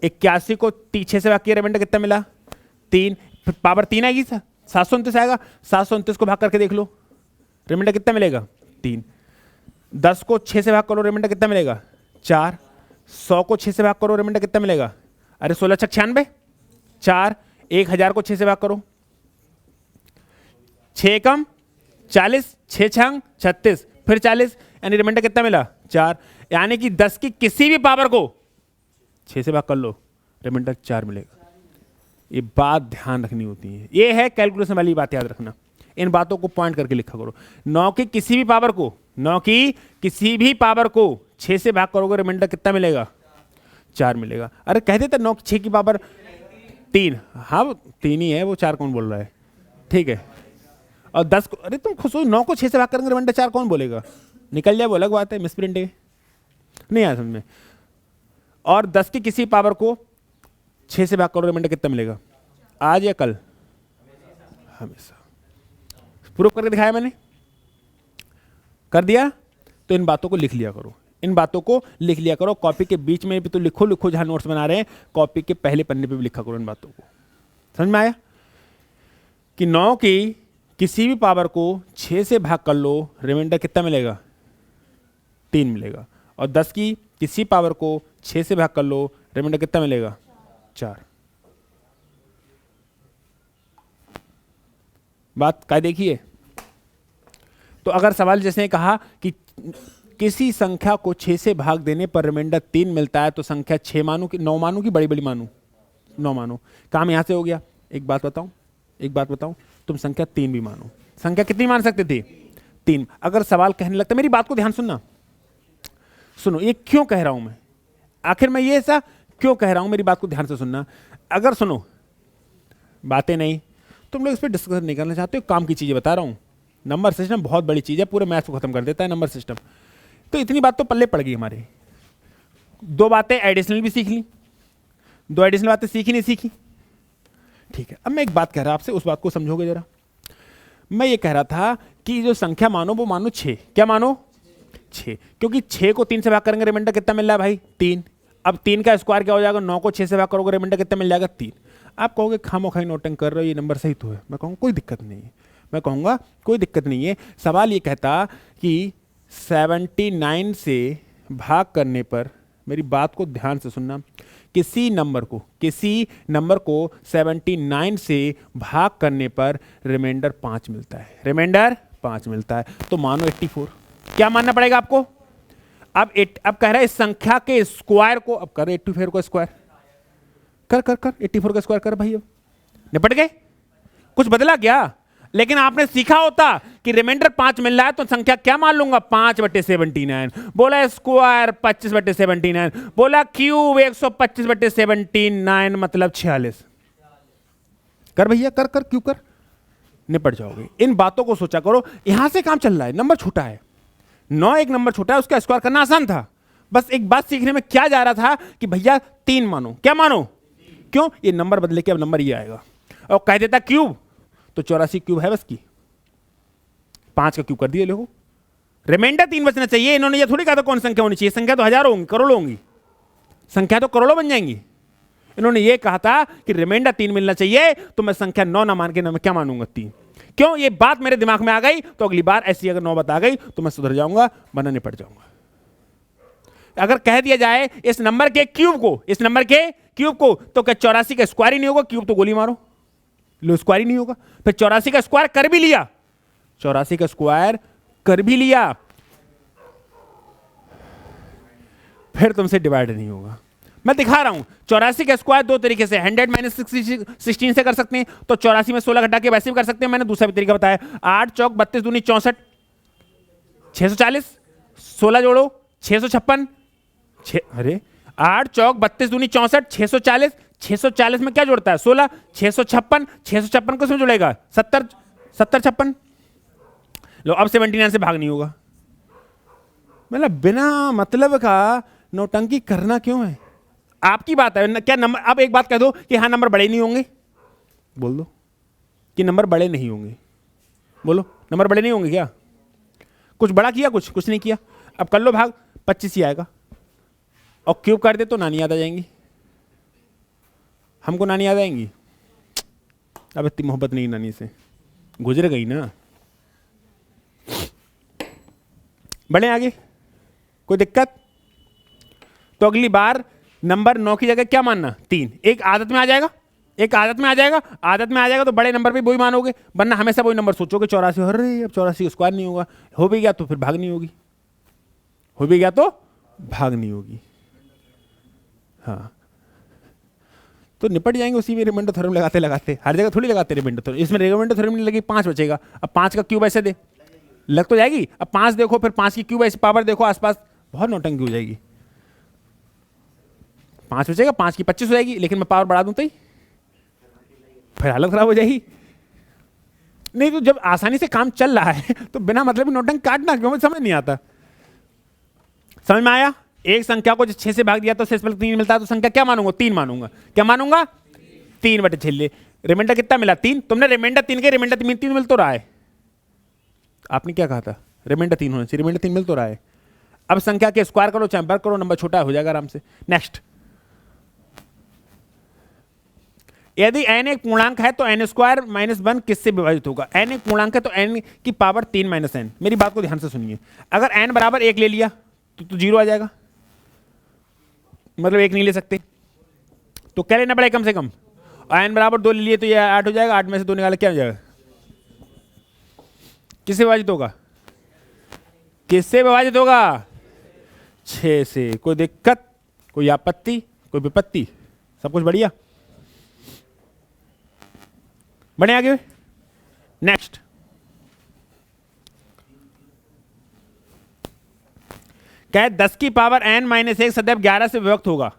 81 को 6 से भाग किया, रिमाइंडर कितना मिला, 3। पावर 3 आएगी, 729 आएगा, 729 को भाग करके देख लो, रिमाइंडर कितना मिलेगा, 3। 10 को 6 से भाग करो, रिमाइंडर कितना मिलेगा, 4। 100 को 6 से भाग करो, रिमाइंडर कितना मिलेगा, अरे 16 छक 96, 4। 1000 को 6 से भाग करो, 6 कम 40, 6 छंग 36, फिर 40, यानी रिमाइंडर कितना मिला, 4। यानी कि 10 की किसी भी पावर को 6 से भाग कर लो, रिमाइंडर 4 मिलेगा। ये बात ध्यान रखनी होती है, ये है कैलकुलेशन वाली बात, याद रखना। इन बातों को पॉइंट करके लिखा करो। 9 की किसी भी पावर को, 9 की किसी भी पावर को 6 से भाग करोगे, रिमाइंडर कितना मिलेगा, 4 मिलेगा। अरे कहते थे 9 6 की पावर 3, हाँ 3 ही है, वो 4 कौन बोल रहा है, ठीक है। और 10 को, अरे तुम खुश हो, 9 को 6 से भाग करेंगे, रिमाइंडर 4 कौन बोलेगा, निकल जाए वो अलग बात है, मिसप्रिंट है, नहीं आया समझ में। और 10 की किसी पावर को 6 से भाग करो, रिमाइंडर कितना मिलेगा, आज या कल, हमेशा। प्रूफ करके दिखाया मैंने, कर दिया। तो इन बातों को लिख लिया करो, इन बातों को लिख लिया करो। कॉपी के बीच में भी तो लिखो, लिखो जहां नोट्स बना रहे हैं, कॉपी के पहले पन्ने पे भी लिखा करो इन बातों को। समझ में आया कि 9 की किसी भी पावर को 6 से भाग कर लो, रिमाइंडर कितना मिलेगा, 3 मिलेगा। और 10 की किसी पावर को 6 से भाग कर लो, रिमाइंडर कितना मिलेगा, 4। बात क्या देखिए। तो अगर सवाल जैसे कहा कि किसी संख्या को 6 से भाग देने पर रिमाइंडर 3 मिलता है, तो संख्या 6 मानू कि 9 मानू कि बड़ी बड़ी मानू, 9 मानू। काम यहां से हो गया। एक बात बताऊं, तुम संख्या 3 भी मानो। संख्या कितनी मान सकते थे, 3। अगर सवाल कहने लगता, मेरी बात को ध्यान सुनना, सुनो ये क्यों कह रहा हूं मैं, आखिर मैं ये ऐसा क्यों कह रहा हूं, मेरी बात को ध्यान से सुनना। अगर सुनो बातें नहीं, तुम लोग इस पर डिस्कशन नहीं करना चाहते हो, काम की चीजें बता रहा हूं। नंबर सिस्टम बहुत बड़ी चीज है, पूरे मैथ्स को खत्म कर देता है नंबर सिस्टम। तो इतनी बात तो पल्ले पड़ गई हमारे। 2 बातें एडिशनल भी सीख ली, 2 एडिशनल बातें सीखी नहीं सीखी, ठीक है। अब मैं एक बात कह रहा आपसे, उस बात को समझोगे जरा। मैं ये कह रहा था कि जो संख्या मानो वो मानो 6, क्या मानो, 6, क्योंकि 6 को 3 से भाग करेंगे, रिमाइंडर कितना मिल रहा है भाई, 3। अब 3 का स्क्वायर क्या हो जाएगा, 9 को 6 से भाग करोगे, रिमाइंडर कितना मिल जाएगा, 3। आप कहोगे खामोखाई नोटिंग कर रहे हो, ये नंबर सही तो है। मैं कहूँगा कोई दिक्कत नहीं है, मैं कहूँगा कोई दिक्कत नहीं है। सवाल ये कहता कि 79 से भाग करने पर, मेरी बात को ध्यान से सुनना, किसी नंबर को 79 से भाग करने पर रिमाइंडर 5 मिलता है, रिमाइंडर 5 मिलता है। तो मानो 84, क्या मानना पड़ेगा आपको? अब कह रहा है इस संख्या के स्क्वायर को, अब कर 84 को स्क्वायर कर 84 का स्क्वायर कर भाई। अब निपट गए, कुछ बदला क्या? लेकिन आपने सीखा होता कि रिमाइंडर 5 मिल रहा है तो संख्या क्या मान लूंगा, 5/79। बोला स्क्वायर 25/79, बोला क्यूब 125/79 मतलब 46। कर भैया कर क्यों कर, निपट जाओगे। इन बातों को सोचा करो, यहां से काम चल रहा है, नंबर छोटा है 9, एक नंबर छोटा है, उसका स्क्वायर करना आसान था। बस एक बात सीखने में क्या जा रहा था कि भैया 3 मानो, क्या मानो, क्यों ये नंबर बदले के अब नंबर ये आएगा। और कह देता क्यूब तो 84 क्यूब है बस की, 5 का क्यूब कर दिए लोगों, रिमाइंडर 3 बचना चाहिए। इन्होंने ये थोड़ी कहा था कौन संख्या होनी चाहिए, संख्या तो हजारों होंगी, करोड़ों होंगी, संख्या तो करोड़ों बन जाएंगी। इन्होंने ये कहा था कि रिमाइंडर 3 मिलना चाहिए, तो मैं संख्या 9 ना मान के मैं क्या मानूंगा 3। क्यों? ये बात मेरे दिमाग में आ गई तो अगली बार ऐसी अगर 9 बता गई तो मैं सुधर जाऊंगा, वरना निपट जाऊंगा। अगर कह दिया जाए इस नंबर के क्यूब को, तो क्या 84 का स्क्वायर ही नहीं होगा? क्यूब तो गोली मारो, लो स्क्वायर ही नहीं होगा। फिर 84 का स्क्वायर कर भी लिया, 84 का स्क्वायर कर भी लिया, फिर तुमसे डिवाइड नहीं होगा। मैं दिखा रहा हूं 84 का स्क्वायर दो तरीके से, 100 - 16 से कर सकते हैं, तो 84 में 16 घटा के वैसे भी कर सकते हैं। मैंने दूसरा भी तरीका बताया, 8 चौक 32 दूनी 64, 640, 16 जोड़ो 656, अरे 8 चौक 32 दूनी 64, 640, 640 में क्या जोड़ता है 16, 656, 656 को इसमें जुड़ेगा 70, 56। लो अब 79 से भाग नहीं होगा। मतलब बिना मतलब का नौटंकी करना क्यों है? आपकी बात है क्या नंबर, अब एक बात कह दो कि हाँ नंबर बड़े नहीं होंगे, बोल दो कि नंबर बड़े नहीं होंगे, बोलो नंबर बड़े नहीं होंगे क्या? कुछ बड़ा किया, कुछ नहीं किया। अब कर लो भाग, 25 ही आएगा, और क्यूब कर दे तो नानी याद आ जाएंगी, हमको नानी याद आएंगी। अब इतनी मोहब्बत नहीं नानी से, गुजर गई ना। बढ़े आगे, कोई दिक्कत? तो अगली बार नंबर 9 की जगह क्या मानना, 3। एक आदत में आ जाएगा, आदत में आ जाएगा तो बड़े नंबर पे वही मानोगे, वरना हमेशा वही नंबर सोचोगे 84। अरे अब 84 स्क्वायर नहीं होगा, हो भी गया तो फिर भाग नहीं होगी, हो भी गया तो भाग नहीं होगी। हाँ तो निपट जाएंगे उसी में, रिमाइंडर थ्योरम लगाते लगाते। हर जगह थोड़ी लगाते रिमाइंडर थ्योरम, इसमें रिमाइंडर थ्योरम नहीं लगी, 5 बचेगा। अब 5 का क्यूब ऐसे दे, लग तो जाएगी। अब 5 देखो, फिर 5 की क्यूब ऐसे पावर देखो आसपास, बहुत नौटंकी हो जाएगी। 5 बचेगा, 5 की 25 हो जाएगी, लेकिन मैं पावर बढ़ा दूं तो ही फिर हालत खराब हो जाएगी। नहीं तो जब आसानी से काम चल रहा है तो बिना मतलब नौटंकी काटना क्यों, मुझे समझ नहीं आता। समझ में आया? एक संख्या को 6 से भाग दिया तो 6 पर 3 मिलता है, तो संख्या क्या मानूंगा, 3 मानूंगा। क्या मानूंगा? 3/6। रिमाइंडर कितना मिला, 3। तुमने रिमाइंडर 3 के, रिमाइंडर 3 मिल तो रहा है। आपने क्या कहा था, रिमाइंडर 3 होना चाहिए, रिमाइंडर 3 मिल तो रहा है। अब संख्या के स्क्वायर करो चाहे वर्ग करो, नंबर छोटा हो जाएगा आराम से। नेक्स्ट, यदि n एक पूर्णांक है तो n² - 1 किससे विभाजित होगा? n एक पूर्णांक है तो n की पावर 3 - n। मेरी बात को ध्यान से सुनिए, अगर n बराबर 1 ले लिया तो 0 आ जाएगा, मतलब 1 नहीं ले सकते, तो क्या लेना पड़ेगा कम से कम। और n बराबर 2 ले लिए तो ये 8 हो जाएगा, 8 में से 2 निकाला क्या हो जाएगा, किससे विभाजित होगा, किससे विभाजित होगा, 6 से। कोई दिक्कत, कोई आपत्ति, कोई विपत्ति, सब कुछ बढ़िया। बढ़े आगे। नेक्स्ट, क्या है, 10 की पावर n - 1 सदैव 11 से विभक्त होगा।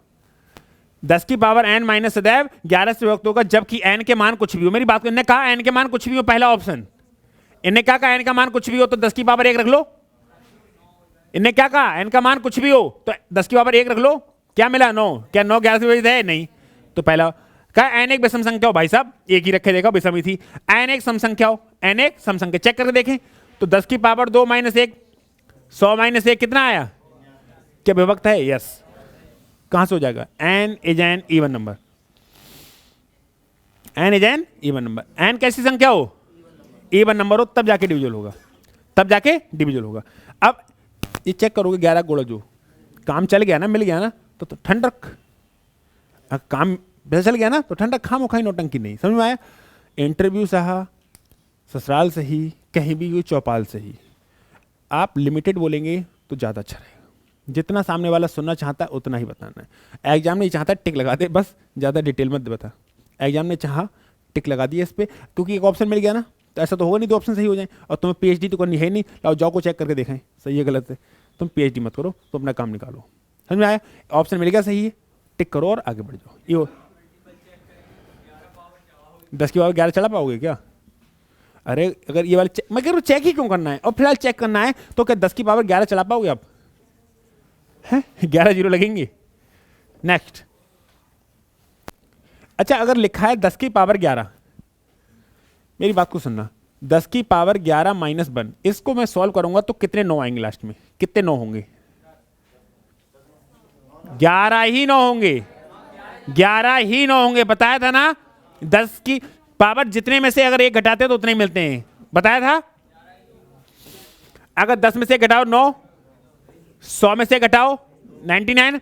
10 की पावर n - सदैव 11 से विभक्त होगा, जबकि n के मान कुछ भी हो। मेरी बात को, इन्हें कहा n के मान कुछ भी हो, पहला ऑप्शन। इन्हें क्या कहा n का मान कुछ भी हो तो 10 की पावर 1 रख लो। इन्हें क्या कहा n का मान कुछ भी हो तो 10 की पावर 1 रख लो। क्या मिला, 9। क्या 9 11 से विभाजित है? नहीं। तो पहला कहा n एक विषम संख्या हो, भाई साहब एक ही रखे देगा, विषम ही थी। n एक सम संख्या हो, n एक सम संख्या, चेक करके देखें तो 10 की पावर 2 - 1, 100 - 1 कितना आया, क्या विभक्त है? यस। कहां से हो जाएगा, n is an even number, n is an even number. n कैसी संख्या हो, इवन नंबर हो, तब जाके डिविजल होगा, तब जाके डिविजल होगा। अब ये चेक करोगे 11 गुणा जो काम चल गया ना, मिल गया ना, तो ठंड रख। काम वैसे चल गया ना तो ठंड रख, खाम खाई नौटंकी नहीं। समझ में आया? इंटरव्यू सहा, ससुराल सही, कहीं भी कोई चौपाल सही, आप लिमिटेड बोलेंगे तो ज़्यादा अच्छा रहेगा। जितना सामने वाला सुनना चाहता है उतना ही बताना है। एग्जाम नहीं चाहता टिक लगा दे बस, ज़्यादा डिटेल मत बता। एग्जाम ने चाहा टिक लगा दिया इस पर, क्योंकि एक ऑप्शन मिल गया ना, तो ऐसा तो होगा नहीं 2 ऑप्शन सही हो जाए। और तुम्हें पीएचडी तो करनी है नहीं, लाओ जाओ को चेक करके देखें सही है गलत है। तुम पीएचडी मत करो, तो अपना काम निकालो। समझ में आया? ऑप्शन मिल गया सही है, टिक करो और आगे बढ़ जाओ। ये 10 की पावर 11 चला पाओगे क्या? अरे अगर ये वाला मैं कह रहा हूँ चेक ही क्यों करना है, और फिलहाल चेक करना है तो क्या 10 की पावर 11 चला पाओगे आप? हैं 11 जीरो लगेंगे। नेक्स्ट। अच्छा अगर लिखा है 10 की पावर 11, मेरी बात को सुनना, 10 की पावर 11 माइनस 1, इसको मैं सॉल्व करूंगा तो कितने 9 आएंगे लास्ट में? कितने 9 होंगे? 11 ही 9 होंगे, 11 ही 9 होंगे। बताया था ना, 10 की पावर जितने में से अगर एक घटाते तो उतने ही मिलते हैं, बताया था। अगर 10 में से घटाओ 9, 100 में से घटाओ 99,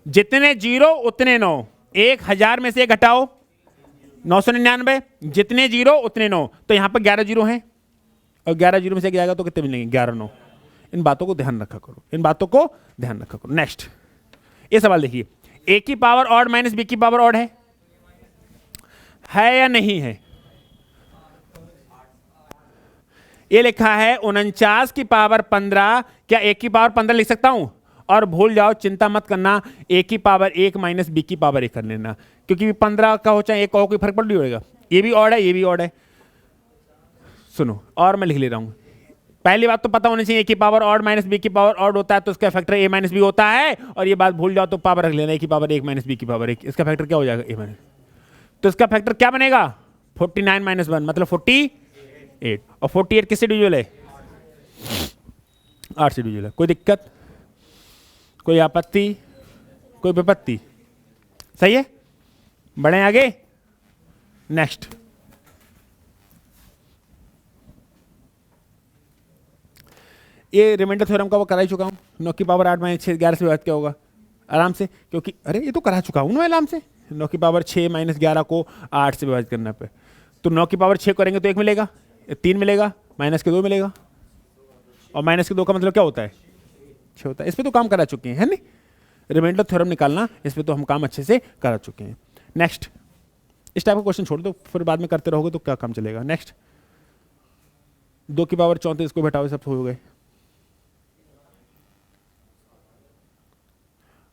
जितने जीरो उतने 9। 1000 में से घटाओ 999, जितने जीरो उतने 9। तो यहां पर 11 जीरो हैं, और 11 जीरो में से जाएगा तो कितने मिलेंगे? 11 9। इन बातों को ध्यान रखा करो, इन बातों को ध्यान रखा करो। नेक्स्ट ये सवाल देखिए, ए की पावर ऑड माइनस बी की पावर ऑड है या नहीं है? ये लिखा है 49 की पावर 15, क्या ए की पावर 15 लिख सकता हूं? और भूल जाओ, चिंता मत करना, ए की पावर 1 माइनस बी की पावर 1 कर लेना, क्योंकि 15 का हो चाहे 1 का हो, कोई फर्क पड़ नहीं पड़ेगा। ये भी ऑड है, ये भी ऑड है। सुनो, और मैं लिख ले रहा हूं। पहली बात तो पता होनी चाहिए, ए की पावर ऑड माइनस बी की पावर ऑड होता है तो इसका फैक्टर ए माइनस बी होता है। और ये बात भूल जाओ तो पावर रख लेना, ए की पावर 1 माइनस बी की पावर 1, इसका फैक्टर क्या हो जाएगा? ए माइनस। तो इसका फैक्टर क्या बनेगा? 49 माइनस 1 मतलब 48। और 48 किससे डिविजिबल है? 8 से डिविजिबल है। कोई दिक्कत, कोई आपत्ति, कोई विपत्ति? सही है, बढ़े आगे। नेक्स्ट। ये रिमाइंडर थ्योरम का वो करा ही चुका हूं। 9 की पावर 8 माइनस 6 11 से विभाजित क्या होगा? आराम से, क्योंकि अरे ये तो करा चुका हूं ना आराम से। 9 की पावर 6 माइनस 11 को 8 से विभाजित करने पे, तो 9 की पावर 6 करेंगे तो 1 मिलेगा, 3 मिलेगा, माइनस के 2 मिलेगा। और माइनस के 2 का मतलब क्या होता है? 6 होता है। इस पर तो काम करा चुके हैं, है नहीं? रिमाइंडर थ्योरम निकालना, इस पर तो हम काम अच्छे से करा चुके हैं। नेक्स्ट। इस टाइप का क्वेश्चन छोड़ दो, फिर बाद में करते रहोगे तो क्या काम चलेगा। नेक्स्ट। 2 की पावर 34 को घटाओ, सब हो गए।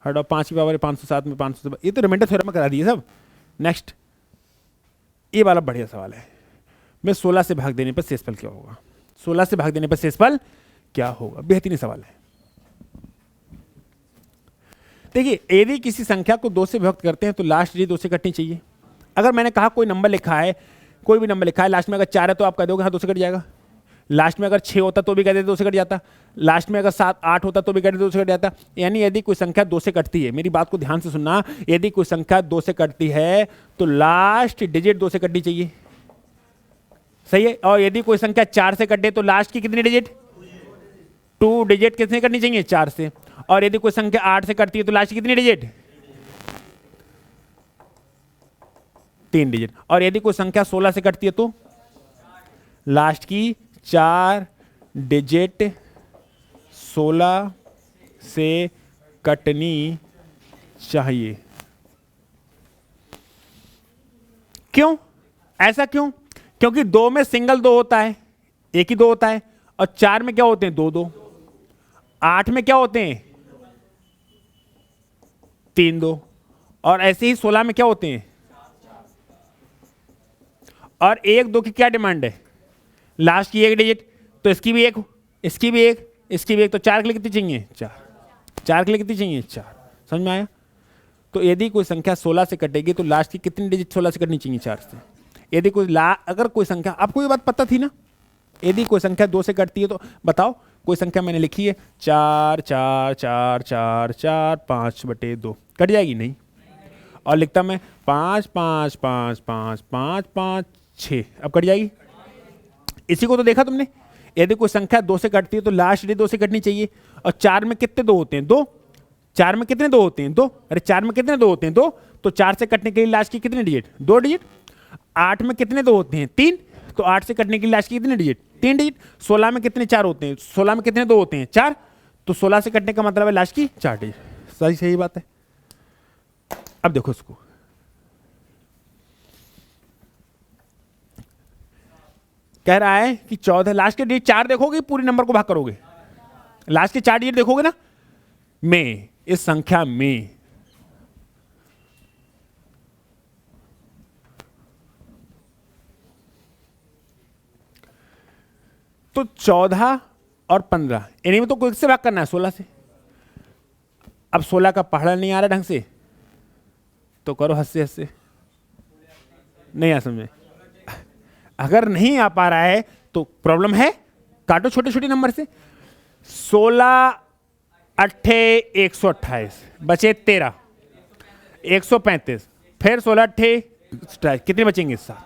हटाओ 5 की पावर 507 में 500, ये तो रिमाइंडर थ्योरम में करा दिए सब। नेक्स्ट। ये वाला बढ़िया सवाल है, मैं 16 से भाग देने पर शेषफल क्या होगा? 16 से भाग देने पर शेषफल क्या होगा? बेहतरीन सवाल है। देखिए, यदि किसी संख्या को 2 से विभक्त करते हैं तो लास्ट डिजिट 2 से कटनी चाहिए। अगर मैंने कहा कोई नंबर लिखा है, कोई भी नंबर लिखा है, लास्ट में अगर 4 है तो आप कह दोगे हाँ 2 से कट जाएगा। लास्ट में अगर 6 होता तो भी कह देते 2 से कट जाता। लास्ट में अगर 7 8 होता तो भी कह देते 2 से कट जाता। यानी यदि कोई संख्या 2 से कटती है, मेरी बात को ध्यान से सुनना, यदि कोई संख्या 2 से कटती है तो लास्ट डिजिट 2 से कटनी चाहिए। सही है। और यदि कोई संख्या 4 से कटे तो लास्ट की कितनी डिजिट? 2 डिजिट कितने करनी चाहिए? 4 से। और यदि कोई संख्या 8 से कटती है तो लास्ट की कितनी डिजिट? 3 डिजिट। और यदि कोई संख्या 16 से कटती है तो लास्ट की 4 डिजिट 16 से कटनी चाहिए। क्यों? ऐसा क्यों? क्योंकि 2 में सिंगल 2 होता है, एक ही 2 होता है। और 4 में क्या होते हैं? 2 2। 8 में क्या होते हैं? 3 2। और ऐसे ही 16 में क्या होते हैं? और 1 2 की क्या डिमांड है? लास्ट की 1 डिजिट। तो इसकी भी 1, इसकी भी 1, इसकी भी 1, तो 4 के लिए कितनी चाहिए? 4। 4 के लिए कितनी चाहिए? 4। समझ में आया? तो यदि कोई संख्या 16 से कटेगी तो लास्ट की कितनी डिजिट 16 से कटनी चाहिए? 4 से। यदि कोई अगर कोई संख्या, आपको ये बात पता थी ना, यदि कोई संख्या 2 से कटती है तो बताओ, कोई संख्या मैंने लिखी है 4 4 4 4 4 5/2, कट जाएगी? नहीं। और लिखता मैं 5 5 5 5 5 5 6, अब कट जाएगी? इसी को तो देखा तुमने, यदि कोई संख्या 2 से कटती है तो लास्ट डिजिट 2 से कटनी चाहिए। और 4 में कितने 2 होते हैं? 2। 4 में कितने 2 होते हैं? 2। अरे 4 में कितने 2 होते हैं? 2। तो 4 से कटने के लिए लास्ट की कितने डिजिट? 2 डिजिट। 8 में कितने 2 होते हैं? 3। तो 8 से कटने के लिए लास्ट की कितने डिजिट? 3 डिजिट। 16 में कितने 4 होते हैं? 16 में कितने 2 होते हैं? 4। तो 16 से कटने का मतलब है लास्ट की 4 डिजिट। सही सही बात है। अब देखो इसको, कह रहा है कि 14 लास्ट के डिजिट 4 देखोगे, पूरी नंबर को भाग करोगे, लास्ट के 4 डिजिट देखोगे ना में, इस संख्या में तो 14 और 15 इन्हीं में तो कोई से भाग करना है 16 से। अब 16 का पढ़ा नहीं आ रहा ढंग से तो करो हंसते हंसते, नहीं आ समझ में। अगर नहीं आ पा रहा है तो प्रॉब्लम है, काटो छोटे छोटे नंबर से। 16 अट्ठे 128 बचे 13, 135, फिर 16 अट्ठे कितने बचेंगे? 7।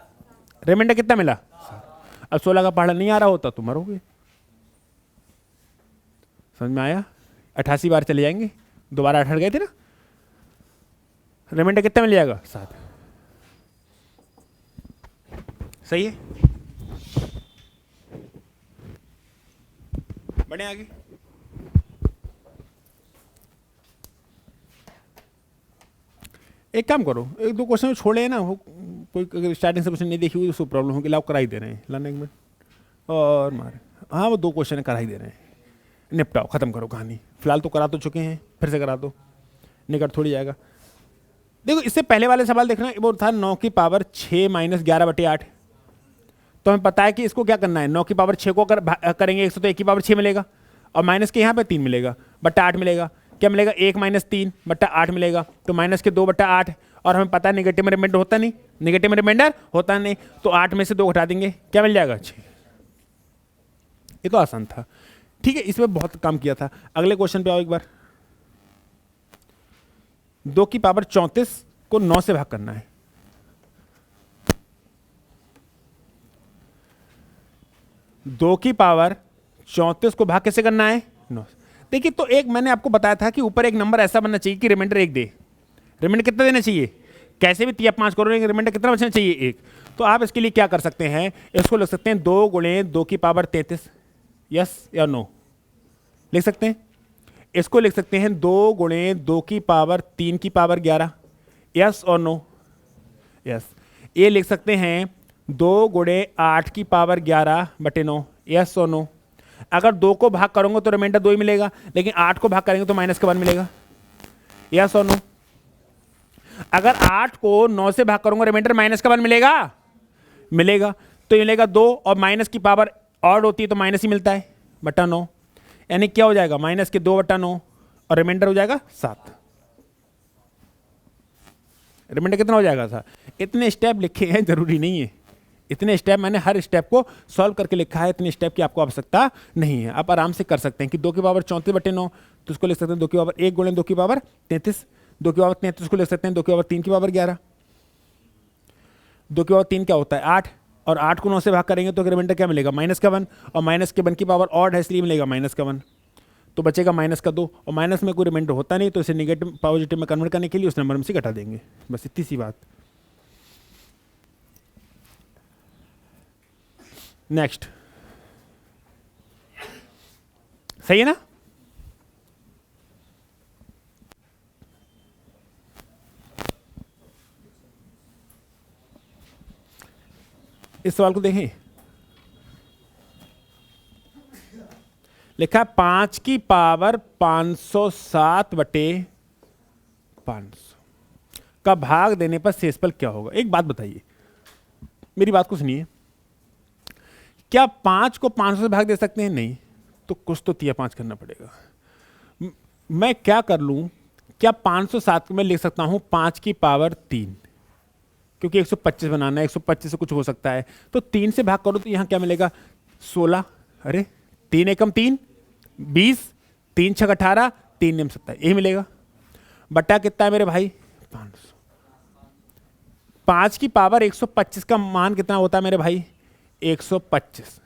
रिमाइंडर कितना मिला? 7। अब 16 का पढ़ा नहीं आ रहा होता तो मरोगे। समझ में आया? 88 बार चले जाएंगे, दोबारा 68 गए थे ना, रिमाइंडर कितना मिल जाएगा? 7। सही है, बढ़े आगे। एक काम करो, एक दो क्वेश्चन छोड़े ना, वो कोई अगर स्टार्टिंग से क्वेश्चन नहीं देखी हुई तो उसको प्रॉब्लम होगी, लाओ करा ही दे रहे हैं, लाने एक मिनट और मारे। हाँ वो 2 क्वेश्चन करा ही दे रहे हैं, निपटाओ, खत्म करो कहानी। फिलहाल तो करा तो चुके हैं, फिर से करा दो, निकट थोड़ी जाएगा। देखो इससे पहले वाले सवाल देखना, वो था 9 की पावर 6 माइनस 11/8। तो हमें पता है कि इसको क्या करना है, 9 की पावर 6 को करेंगे 100 तो 1 की पावर 6 मिलेगा, और माइनस के यहाँ पे 3 मिलेगा, बट्टा 8 मिलेगा। क्या मिलेगा? 1 माइनस 3 बट्टा 8 मिलेगा, तो माइनस के 2/8। और हमें पता है नेगेटिव में रिमाइंडर होता नहीं, नेगेटिव में रिमाइंडर होता नहीं, तो 8 में से 2 घटा देंगे, क्या मिल जाएगा? 6। ये तो आसान था, ठीक है, इसमें बहुत काम किया था। अगले क्वेश्चन पे आओ एक बार। 2 की पावर 34 को 9 से भाग करना है। दो की पावर 34 को भाग कैसे करना है? 9। देखिए तो एक मैंने आपको बताया था कि ऊपर एक नंबर ऐसा बनना चाहिए कि रिमाइंडर 1 दे। रिमाइंडर कितना देना चाहिए? कैसे भी 3 5 करोगे, रिमाइंडर कितना बचना चाहिए? 1। तो आप इसके लिए क्या कर सकते हैं, इसको लिख सकते हैं 2 गुणे 2 की पावर 33। यस या नो? लिख सकते हैं। इसको लिख सकते हैं 2 गुणे 2 की पावर 3 की पावर 11। यस और नो? यस। ये लिख सकते हैं 2 गुणे 8 की पावर 11/9। यस और नो? अगर 2 को भाग करोगे तो रिमाइंडर 2 ही मिलेगा, लेकिन 8 को भाग करेंगे तो माइनस का 1 मिलेगा। यस और नो? अगर 8 को 9 से भाग करूंगा रिमाइंडर माइनस का 1 मिलेगा, मिलेगा। तो ये मिलेगा 2, और माइनस की पावर ऑड होती है तो माइनस ही मिलता है, बटा 9। यानी क्या हो जाएगा? माइनस के 2/9 और रिमाइंडर हो जाएगा 7। रिमाइंडर कितना हो जाएगा? 7। इतने स्टेप लिखे हैं, जरूरी नहीं है इतने स्टेप, मैंने हर स्टेप को सॉल्व करके लिखा है, इतने स्टेप की आपको आवश्यकता नहीं है। आप आराम से कर सकते हैं कि 2 की पावर 34/9, तो उसको लिख सकते हैं 2 की पावर 1 गुणे 2 की पावर 33। 2 की पावर 33 को लिख सकते हैं 2 की पावर 3 की पावर 11। 2 की पावर 3 क्या होता है? 8, और 8 को 9 से भाग करेंगे तो रिमाइंडर क्या मिलेगा? माइनस का 1, और माइनस के 1 की पावर ऑड है इसलिए मिलेगा माइनस का 1, तो बचेगा माइनस का 2, और माइनस में कोई रिमाइंडर होता नहीं तो इसे निगेटिव पॉजिटिव में कन्वर्ट करने के लिए उस नंबर में से घटा देंगे, बस इतनी सी बात। नेक्स्ट, सही है ना? इस सवाल को देखें, लिखा 5 की पावर 507/500 का भाग देने पर शेषफल क्या होगा? एक बात बताइए, मेरी बात को सुनिए, क्या 5 को 500 से भाग दे सकते हैं? नहीं, तो कुछ तो 3/5 करना पड़ेगा। मैं क्या कर लूं, क्या 507 को मैं लिख सकता हूं 5 की पावर 3, क्योंकि 125 बनाना है, 125 से कुछ हो सकता है, तो 3 से भाग करो तो यहां क्या मिलेगा? 16। अरे 3 एकम 3 20, 3 6 18, 3 निम 27, यही मिलेगा। बट्टा कितना है मेरे भाई? 500। 5 की पावर 125 का मान कितना होता है मेरे भाई? 125।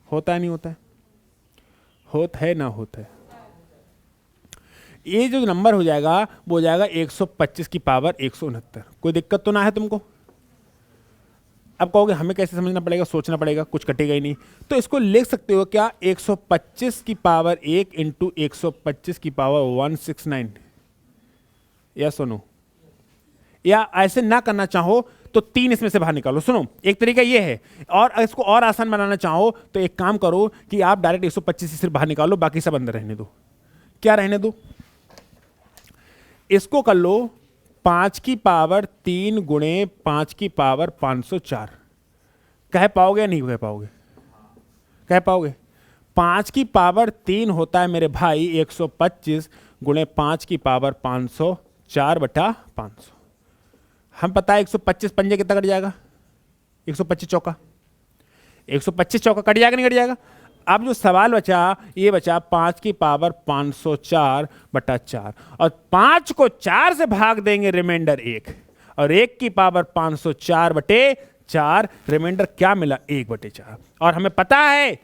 होता है नहीं होता है? होता है ना होता है? ये जो नंबर हो जाएगा वो हो जाएगा 125 की पावर 169। कोई दिक्कत तो ना है तुमको? अब कहोगे हमें कैसे समझना पड़ेगा, सोचना पड़ेगा, कुछ कटेगा ही नहीं। तो इसको लिख सकते हो क्या, 125 की पावर 1 इंटू 125 की पावर 169, या सुनो, या ऐसे ना करना चाहो तो 3 इसमें से बाहर निकालो। सुनो, एक तरीका ये है, और इसको और आसान बनाना चाहो तो एक काम करो कि आप डायरेक्ट 125 सिर्फ बाहर निकालो, बाकी सब अंदर रहने दो। क्या रहने दो? इसको कर लो 5 की पावर 3 गुणे 5 की पावर 504। कह पाओगे या नहीं कह पाओगे? कह पाओगे? 5 की पावर 3 होता है मेरे भाई 125 गुणे 5 की पावर 504 बटा 500। हम पता है 125 पंजे कितना कट जाएगा? 125 चौका, 125 चौका कट जाएगा नहीं कट जाएगा? अब जो सवाल बचा ये बचा 5 की पावर 504 बटा 4, और 5 को 4 से भाग देंगे रिमाइंडर 1, और 1 की पावर 504 बटे 4, रिमाइंडर क्या मिला? 1 बटे 4। और हमें पता है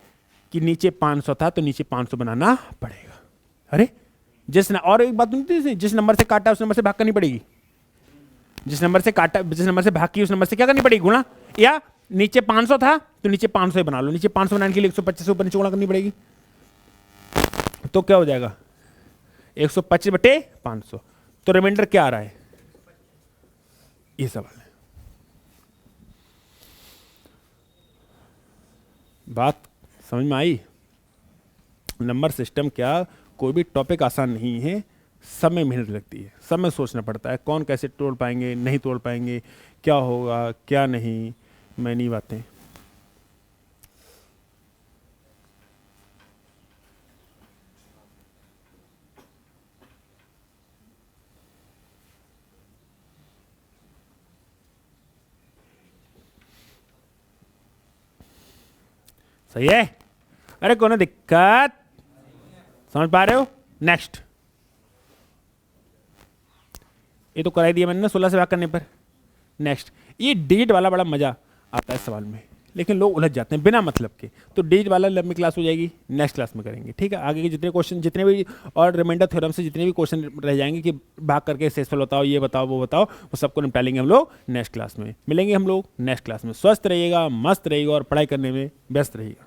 कि नीचे 500 था तो नीचे 500 बनाना पड़ेगा। अरे और एक बात सुनती थी, जिस नंबर से काटा उस नंबर से भाग करनी पड़ेगी। जिस नंबर से काटा, जिस नंबर से भाग की उस नंबर से क्या करनी पड़ेगी? गुणा। या नीचे 500 था तो नीचे 500 ही बना लो, नीचे 500 बनाने के लिए 125 से ऊपर नीचे गुणा करनी पड़ेगी। तो क्या हो जाएगा? 125 बटे 500। तो रिमाइंडर क्या आ रहा है? ये सवाल है। बात समझ में आई? नंबर सिस्टम क्या, कोई भी टॉपिक आसान नहीं है, सब में मेहनत लगती है, सब में सोचना पड़ता है, कौन कैसे तोड़ पाएंगे, नहीं तोड़ पाएंगे, क्या होगा क्या नहीं, मैं नहीं बातें। सही है? अरे कोनो दिक्कत? समझ पा रहे हो? नेक्स्ट, ये तो कराई दिया मैंने ना 16 से भाग करने पर। नेक्स्ट, ये डिजिट वाला बड़ा मजा आता है सवाल में, लेकिन लोग उलझ जाते हैं बिना मतलब के। तो डिजिट वाला लंबी क्लास हो जाएगी, नेक्स्ट क्लास में करेंगे, ठीक है? आगे के जितने क्वेश्चन, जितने भी और रिमाइंडर थ्योरम से जितने भी क्वेश्चन रह जाएंगे कि भाग करके सेसफल बताओ, ये बताओ, वो बताओ, वो सबको निपटा लेंगे हम लोग नेक्स्ट क्लास में। मिलेंगे हम लोग नेक्स्ट क्लास में। स्वस्थ रहिएगा, मस्त रहिएगा और पढ़ाई करने में व्यस्त रहिएगा।